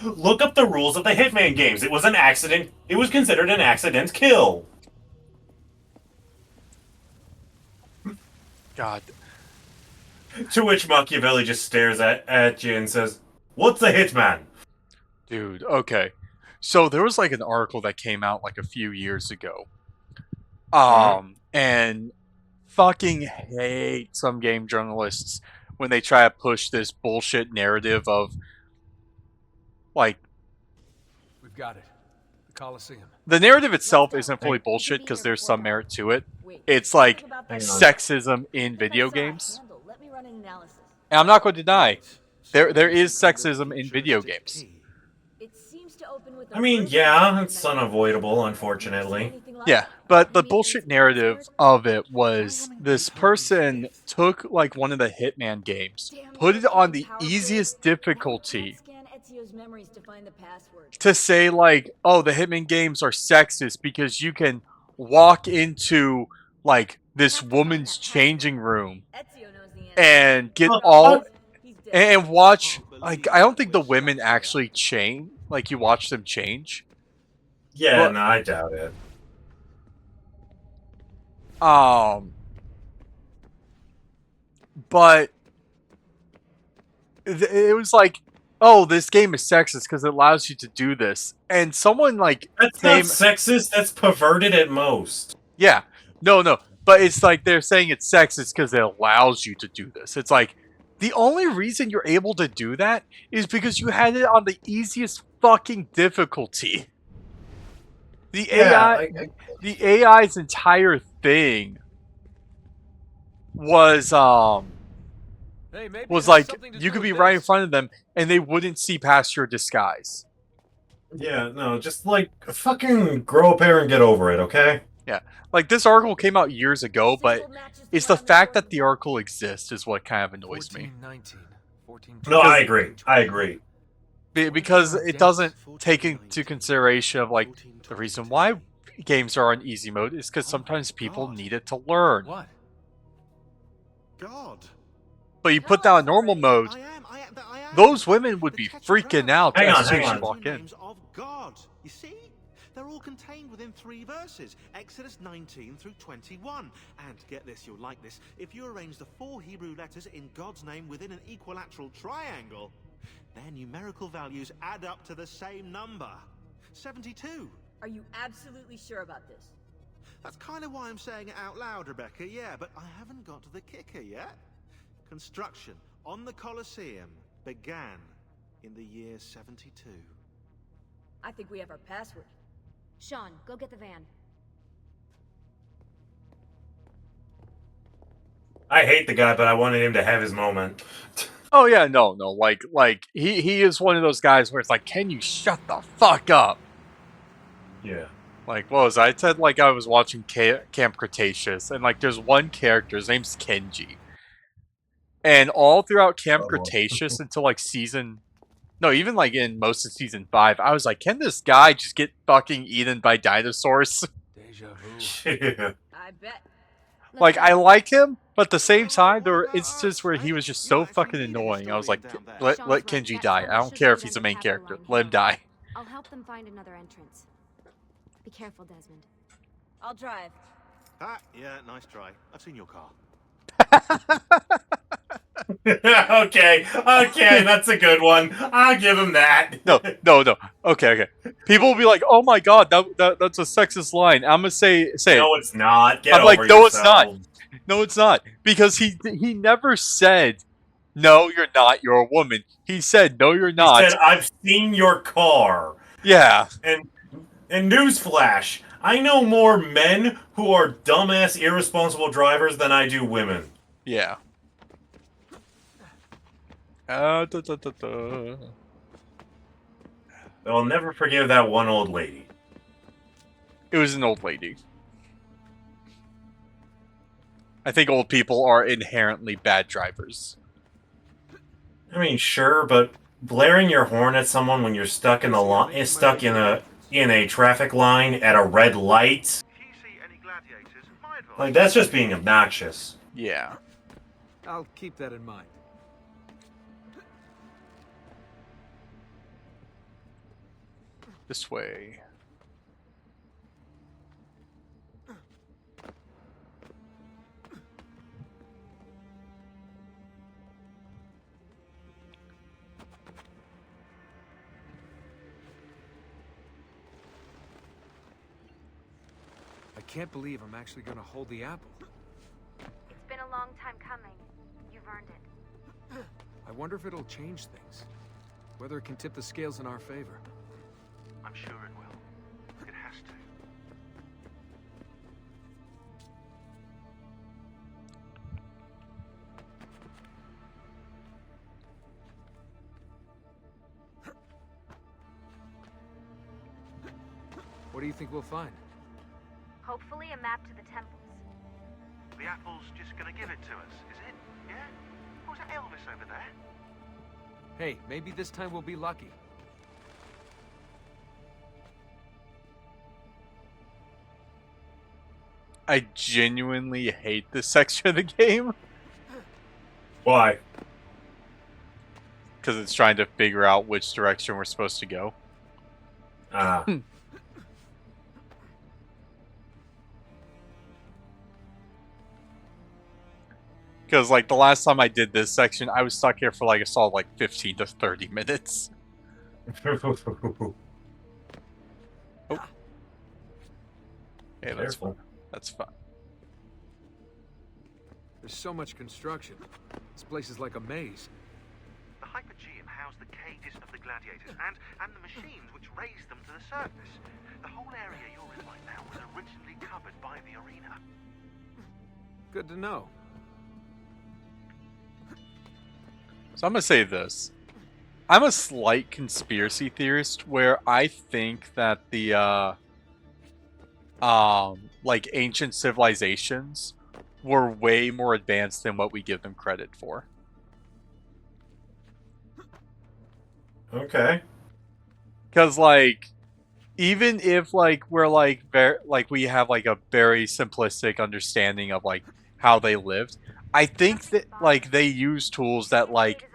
Look up the rules of the Hitman games. It was an accident. It was considered an accident kill. God. To which Machiavelli just stares at you and says, "What's a hitman?" Dude, okay. So there was like an article that came out like a few years ago. And fucking hate some game journalists when they try to push this bullshit narrative of like we've got it. The Colosseum. the narrative itself isn't fully bullshit because there's some merit to it. It's like sexism in video games. And I'm not going to deny there is sexism in video games. I mean, yeah, it's unavoidable, unfortunately. Yeah, but the bullshit narrative of it was this person took like one of the Hitman games, put it on the easiest difficulty to say like, oh, the Hitman games are sexist because you can walk into like this woman's changing room and get all and watch like I don't think the women actually change. Like, you watch them change? Yeah, no, I doubt it. But it was like, oh, this game is sexist because it allows you to do this. And someone, like... That's not sexist, that's perverted at most. Yeah. No. But it's like they're saying it's sexist because it allows you to do this. It's like, the only reason you're able to do that is because you had it on the easiest fucking difficulty. The AI's entire thing was like you could be right in front of them and they wouldn't see past your disguise. Yeah, no, just like fucking grow a pair and get over it, okay? Yeah. Like this article came out years ago, but it's the fact that the article exists is what kind of annoys me. 14, No, I agree. Because it doesn't take into consideration of like the reason why games are on easy mode is because sometimes people need it to learn. What? God. But you put that on normal mode, those women would be freaking out as soon as you walk in. Of God. You see? They're all contained within 3 verses, Exodus 19 through 21. And get this, you'll like this, if you arrange the 4 Hebrew letters in God's name within an equilateral triangle, their numerical values add up to the same number. 72. Are you absolutely sure about this? That's kind of why I'm saying it out loud, Rebecca, yeah, but I haven't got to the kicker yet. Construction on the Colosseum began in the year 72. I think we have our password. Sean, go get the van. I hate the guy, but I wanted him to have his moment. Oh yeah, no, like he is one of those guys where it's like, can you shut the fuck up? Yeah. Like, what was I said? Like, I was watching Camp Cretaceous, and like, there's one character. His name's Kenji, and all throughout Camp Cretaceous until like season, no, even like in most of season 5, I was like, can this guy just get fucking eaten by dinosaurs? Deja vu. Yeah. I bet. Like, I like him, but at the same time, there were instances where he was just so fucking annoying. I was like, let Kenji die. I don't care if he's a main character. Let him die. I'll help them find another entrance. Be careful, Desmond. I'll drive. Ah, yeah, nice try. I've seen your car. Okay, that's a good one. I'll give him that. No. Okay. People will be like, "Oh my god, that's a sexist line." I'm gonna say No, it. it's not. Get I'm over like, no, it's not. yourselves. No, it's not, because he never said, "No, you're not. You're a woman." He said, "No, you're not." He said, "I've seen your car." Yeah. And newsflash, I know more men who are dumbass, irresponsible drivers than I do women. Yeah. Da. I'll never forgive that one old lady. It was an old lady. I think old people are inherently bad drivers. I mean, sure, but blaring your horn at someone when you're stuck in a traffic line at a red light, like, that's just being obnoxious. Yeah. I'll keep that in mind. This way. I can't believe I'm actually gonna hold the apple. It's been a long time coming. You've earned it. I wonder if it'll change things. Whether it can tip the scales in our favor. I'm sure it will. It has to. What do you think we'll find? Hopefully a map to the temples. The apple's just gonna give it to us, is it? Yeah? Or was that Elvis over there? Hey, maybe this time we'll be lucky. I genuinely hate this section of the game. Why? Because it's trying to figure out which direction we're supposed to go. Ah. Because, like, the last time I did this section, I was stuck here for, like, a solid, like, 15 to 30 minutes. Oh. Hey, that's fine. That's fine. There's so much construction. This place is like a maze. The Hypogeum housed the cages of the gladiators and the machines which raised them to the surface. The whole area you're in right now was originally covered by the arena. Good to know. So I'm going to say this. I'm a slight conspiracy theorist where I think that the, like, ancient civilizations were way more advanced than what we give them credit for. Okay. Because, like, even if, like, we're, like, we have, like, a very simplistic understanding of, like, how they lived, I think that, like, they use tools that, like,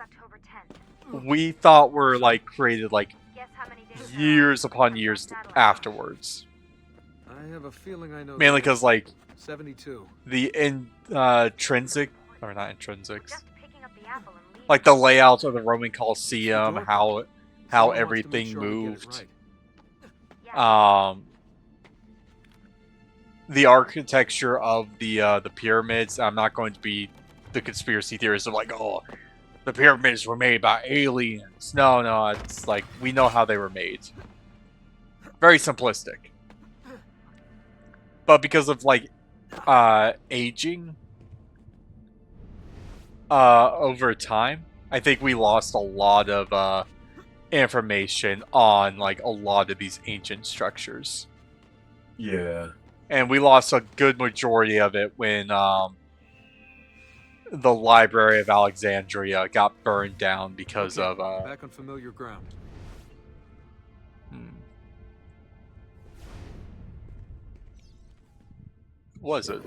we thought were, like, created, like, years upon years afterwards. I have a feeling I know. Mainly because, like, 72. the intrinsic, or not intrinsics, like the layout of the Roman Colosseum, how everything moved, the architecture of the pyramids. I'm not going to be the conspiracy theorist of like, oh, the pyramids were made by aliens. No, it's like we know how they were made. Very simplistic. But because of like aging over time, I think we lost a lot of information on like a lot of these ancient structures. Yeah. And we lost a good majority of it when the Library of Alexandria got burned down because Okay, of back on familiar ground. Was it?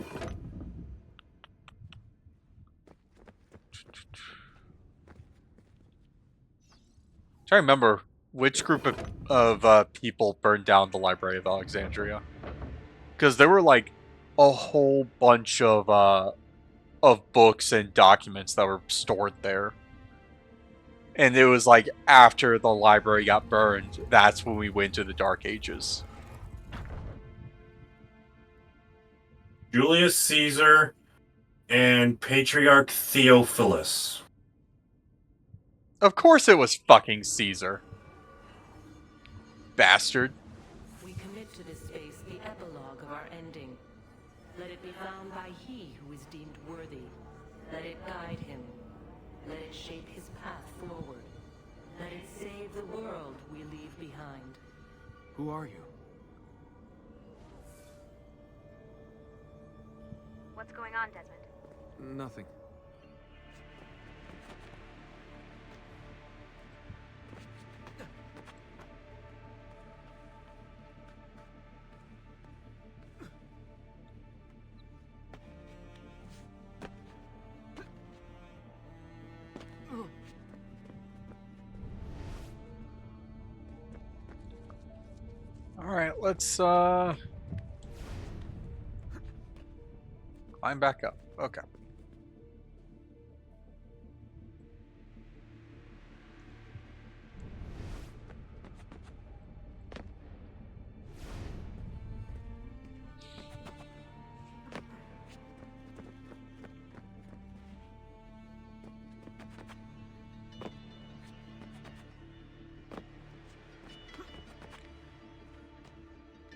Trying to remember which group of people burned down the Library of Alexandria, because there were like a whole bunch of books and documents that were stored there, and it was like after the library got burned, that's when we went to the Dark Ages. Julius Caesar and Patriarch Theophilus. Of course, it was fucking Caesar. Bastard. We commit to this space the epilogue of our ending. Let it be found by he who is deemed worthy. Let it guide him. Let it shape his path forward. Let it save the world we leave behind. Who are you? What's going on, Desmond? Nothing. Alright, let's climb back up. Okay.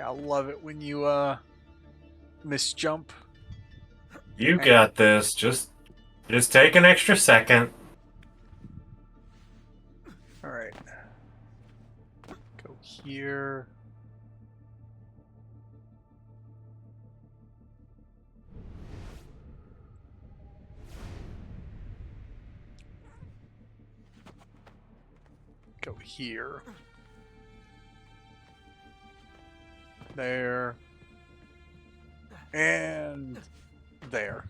I love it when you misjump. You got this. Just take an extra second. Alright. Go here. Go here. There. And there.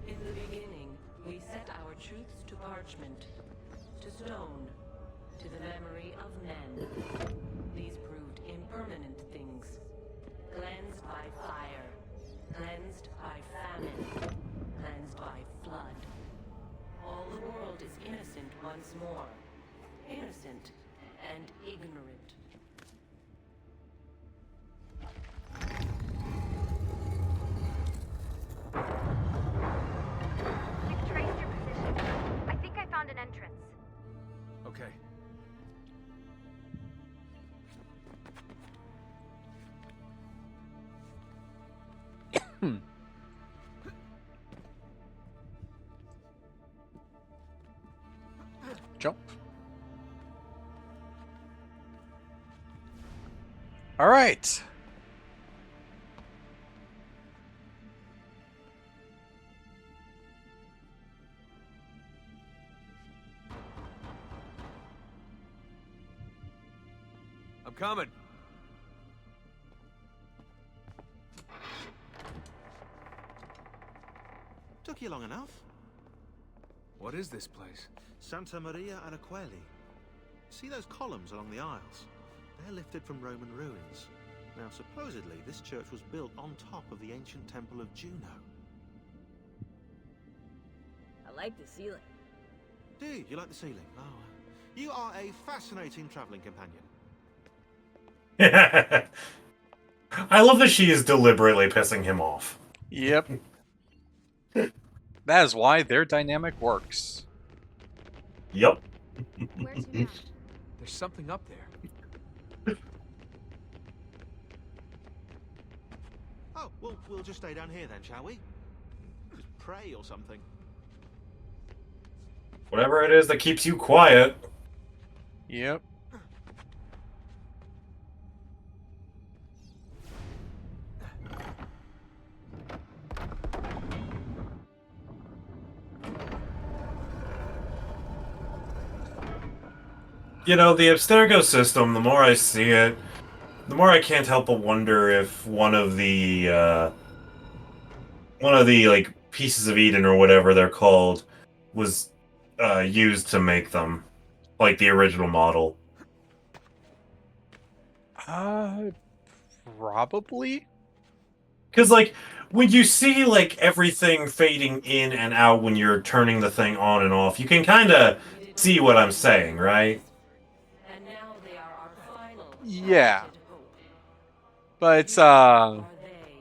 In the beginning, we set our truths to parchment, to stone, to the memory of men. These proved impermanent things, cleansed by fire, cleansed by famine, cleansed by flood. All the world is innocent once more, innocent and ignorant. We've traced your position. I think I found an entrance. Okay. Jump. All right. I'm coming. Took you long enough. What is this place? Santa Maria Araqueli. See those columns along the aisles? They're lifted from Roman ruins. Now, supposedly, this church was built on top of the ancient temple of Juno. I like the ceiling. Do you like the ceiling? Oh, you are a fascinating traveling companion. I love that she is deliberately pissing him off. Yep. That is why their dynamic works. Yep. Where's your map? There's something up there. Oh, well, we'll just stay down here then, shall we? Just pray or something. Whatever it is that keeps you quiet. Yep. You know, the Abstergo system, the more I see it, the more I can't help but wonder if one of the like pieces of Eden or whatever they're called was used to make them, like the original model. Probably. Because like when you see like everything fading in and out when you're turning the thing on and off, you can kind of see what I'm saying, right? And now they are our final Yeah. limited hope. But it's Are they?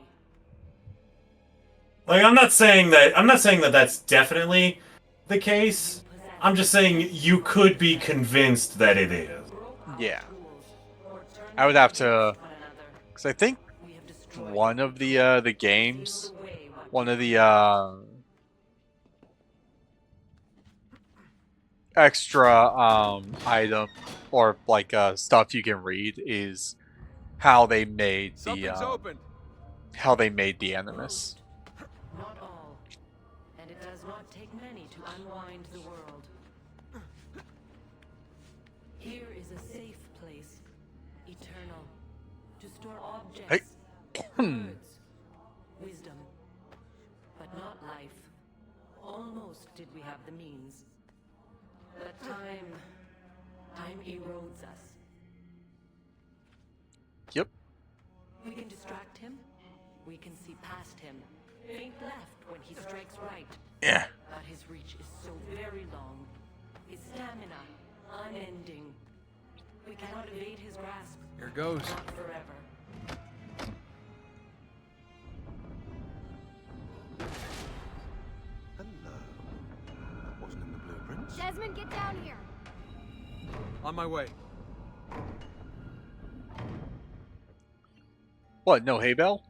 Like I'm not saying that that's definitely the case. I'm just saying you could be convinced that it is. yeah. I would have to, because I think one of the games, one of the extra item or like stuff you can read is how they made the how they made the Animus. Not all. And it does not take many to unwind the world. Here is a safe place. Eternal. To store objects. Words. Wisdom. But not life. Almost did we have the means. But time erodes us. Yep. We can distract him. We can see past him. Faint left when he strikes right. Yeah. But his reach is so very long. His stamina unending. We cannot evade his grasp. Here goes. Not forever. Hello. That wasn't in the blueprints. Desmond, get down here. On my way. What? No hay bale?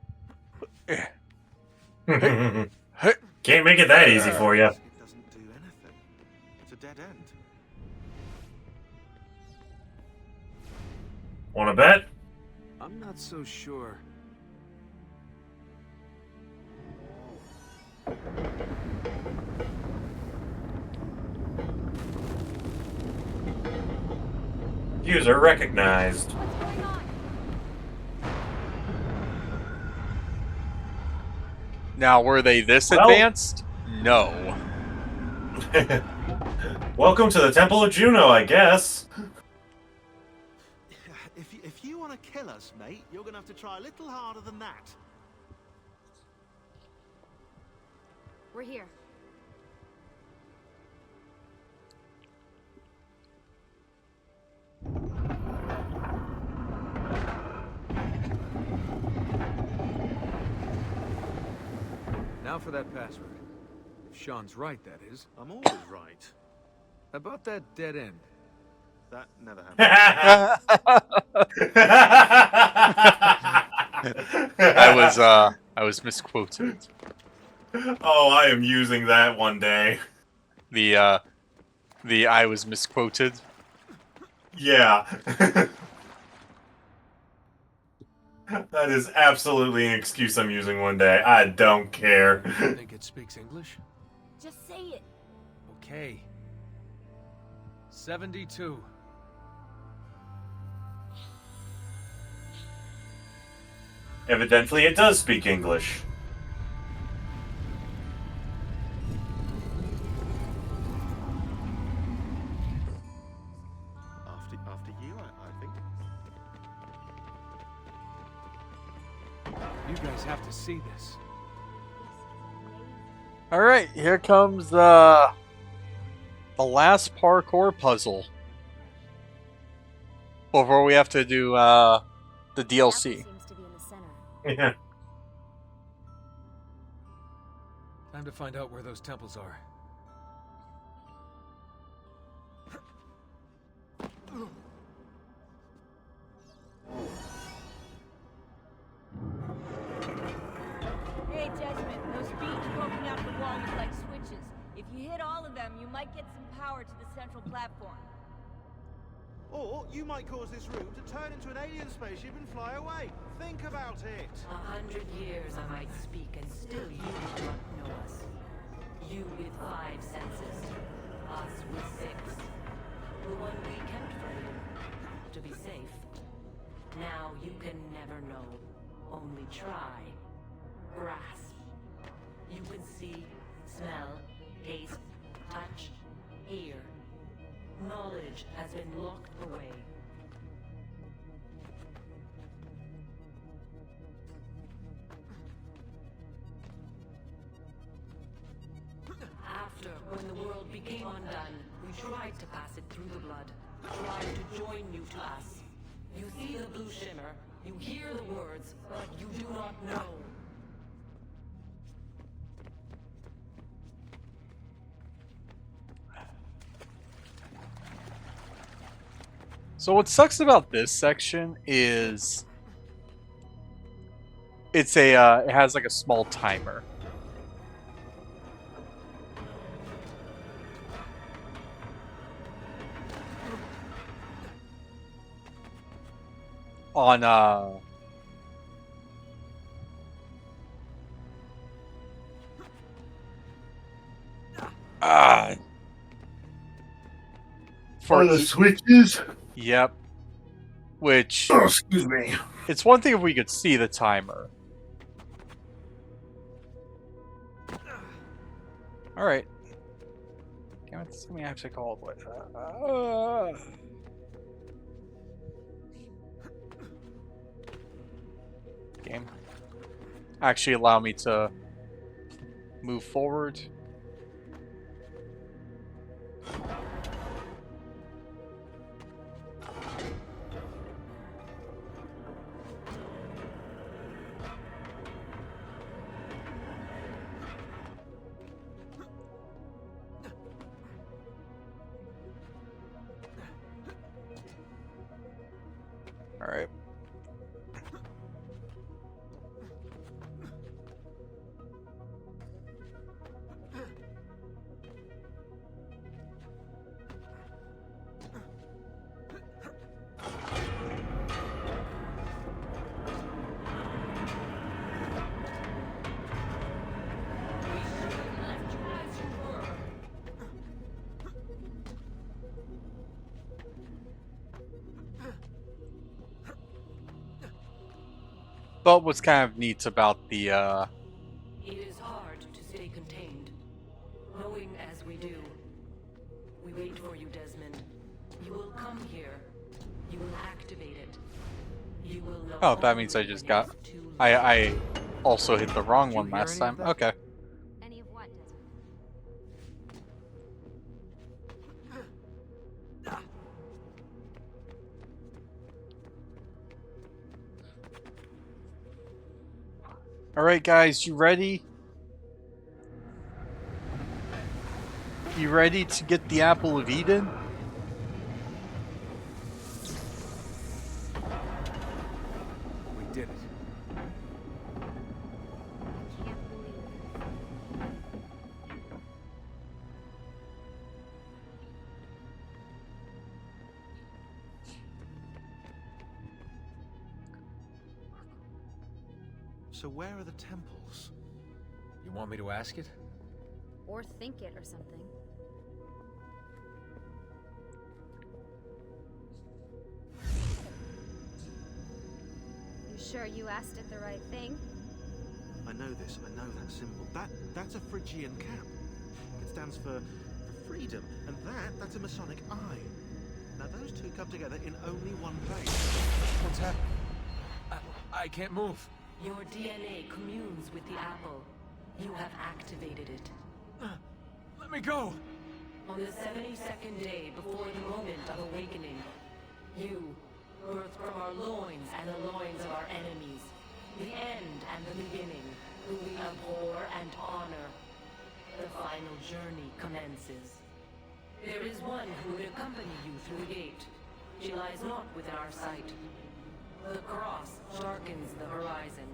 Can't make it that easy for you. It doesn't do anything. It's a dead end. Want to bet? I'm not so sure. User recognized. What's going on? Now, were they this Well- advanced? No. Welcome to the Temple of Juno, I guess. If you want to kill us, mate, you're going to have to try a little harder than that. We're here. Now for that password. If Sean's right, that is. I'm always right. About that dead end. That never happened. I was misquoted. Oh, I am using that one day. The I was misquoted. Yeah. That is absolutely an excuse I'm using one day. I don't care. Think it speaks English? Just say it. Okay. 72. Evidently, it does speak English. After you, I think. You guys have to see this. All right, here comes the last parkour puzzle before we have to do the DLC. Seems to be in the center. Yeah. Time to find out where those temples are. Hey, Desmond, those beams poking out the wall look like switches. If you hit all of them, you might get some power to the central platform. Or you might cause this room to turn into an alien spaceship and fly away. Think about it. 100 years I might speak, and still you do not know us. You with 5 senses, us with 6. The one we kept from you. To be safe. Now you can never know. Only try. Grasp. You can see, smell, taste, touch, hear. Knowledge has been locked away. After, when the world became undone, we tried to pass it through the blood. Tried to join you to us. You see the blue shimmer, you hear the words, but you do not know. So what sucks about this section is it has like a small timer. On for the switches? Yep. Which, oh, excuse me. It's one thing if we could see the timer. All right. Damn it, let me actually call it. Game. Actually allow me to move forward. All right. But what's kind of neat about the It is hard to stay contained. Knowing as we do. We wait for you, Desmond. You will come here. You will activate it. You will know. Oh, that means I just got I also hit the wrong one last time. Okay. Any of what, Desmond? Alright guys, you ready? You ready to get the Apple of Eden? We did it. Can't believe it. So where are the temples? You want me to ask it? Or think it or something. You sure you asked it the right thing? I know this, I know that symbol. That's a Phrygian cap. It stands for freedom, and that's a Masonic eye. Now those two come together in only one place. What's happening? I can't move. Your DNA communes with the apple. You have activated it. Let me go! On the 72nd day before the moment of awakening, you, birthed from our loins and the loins of our enemies, the end and the beginning, who we abhor and honor. The final journey commences. There is one who would accompany you through the gate. She lies not within our sight. The cross darkens the horizon.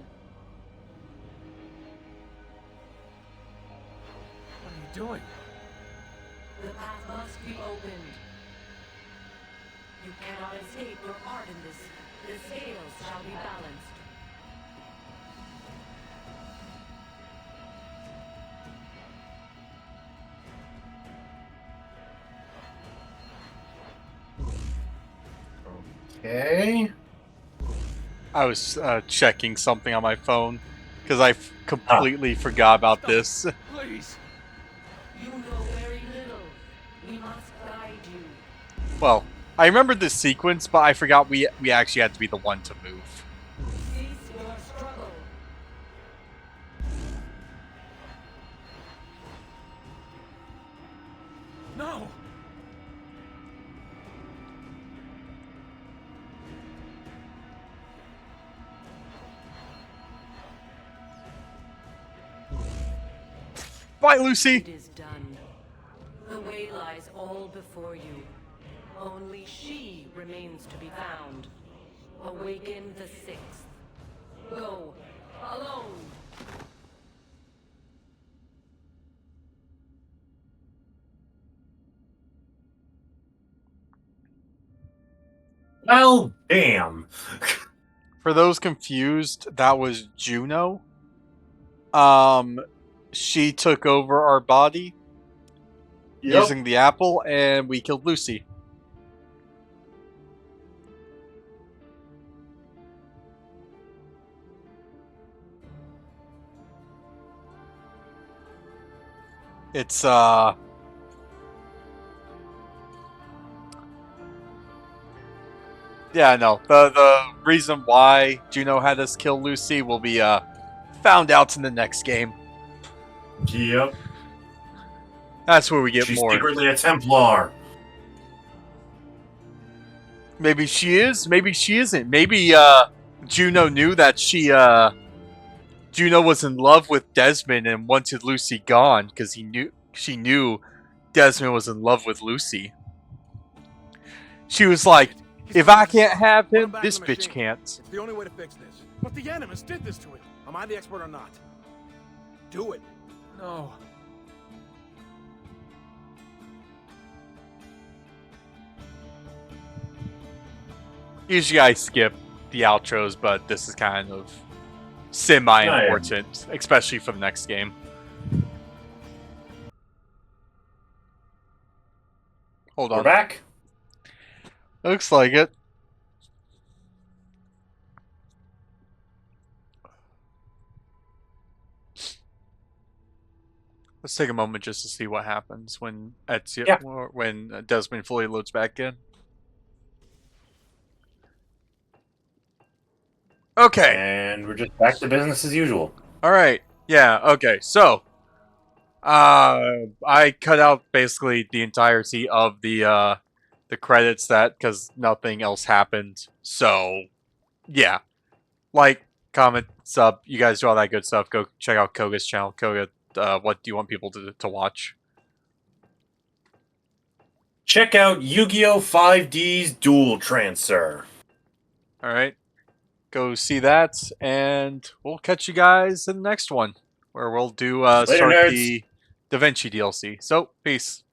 What are you doing? The path must be opened. You cannot escape your part in this. The scales shall be balanced. Okay. I was checking something on my phone because I completely forgot about this. Please. You know very little. We must guide you. Well, I remembered this sequence, but I forgot we actually had to be the one to move. Cease your struggle. No. Bye, Lucy. It is done. The way lies all before you. Only she remains to be found. Awaken the sixth. Go alone. Well, damn. For those confused, that was Juno. She took over our body using the apple, and we killed Lucy. It's yeah, no. The reason why Juno had us kill Lucy will be found out in the next game. Yep. That's where we get She's more. secretly a Templar. Maybe she is, maybe she isn't. Maybe Juno knew that Juno was in love with Desmond and wanted Lucy gone because she knew Desmond was in love with Lucy. She was like, if I can't have him, this bitch can't. It's the only way to fix this. But the Animus did this to him. Am I the expert or not? Do it. No. Usually I skip the outros, but this is kind of semi-important, especially for the next game. Hold on. We're back? Looks like it. Let's take a moment just to see what happens when when Desmond fully loads back in. Okay. And we're just back to business as usual. Alright. Yeah, okay. So, I cut out basically the entirety of the credits because nothing else happened. So, yeah. Like, comment, sub. You guys do all that good stuff. Go check out Kohga's channel. Kohga, what do you want people to watch? Check out Yu-Gi-Oh! 5D's Dual Transfer. Alright. Go see that, and we'll catch you guys in the next one, where we'll do start nerds. the Da Vinci DLC. So, peace.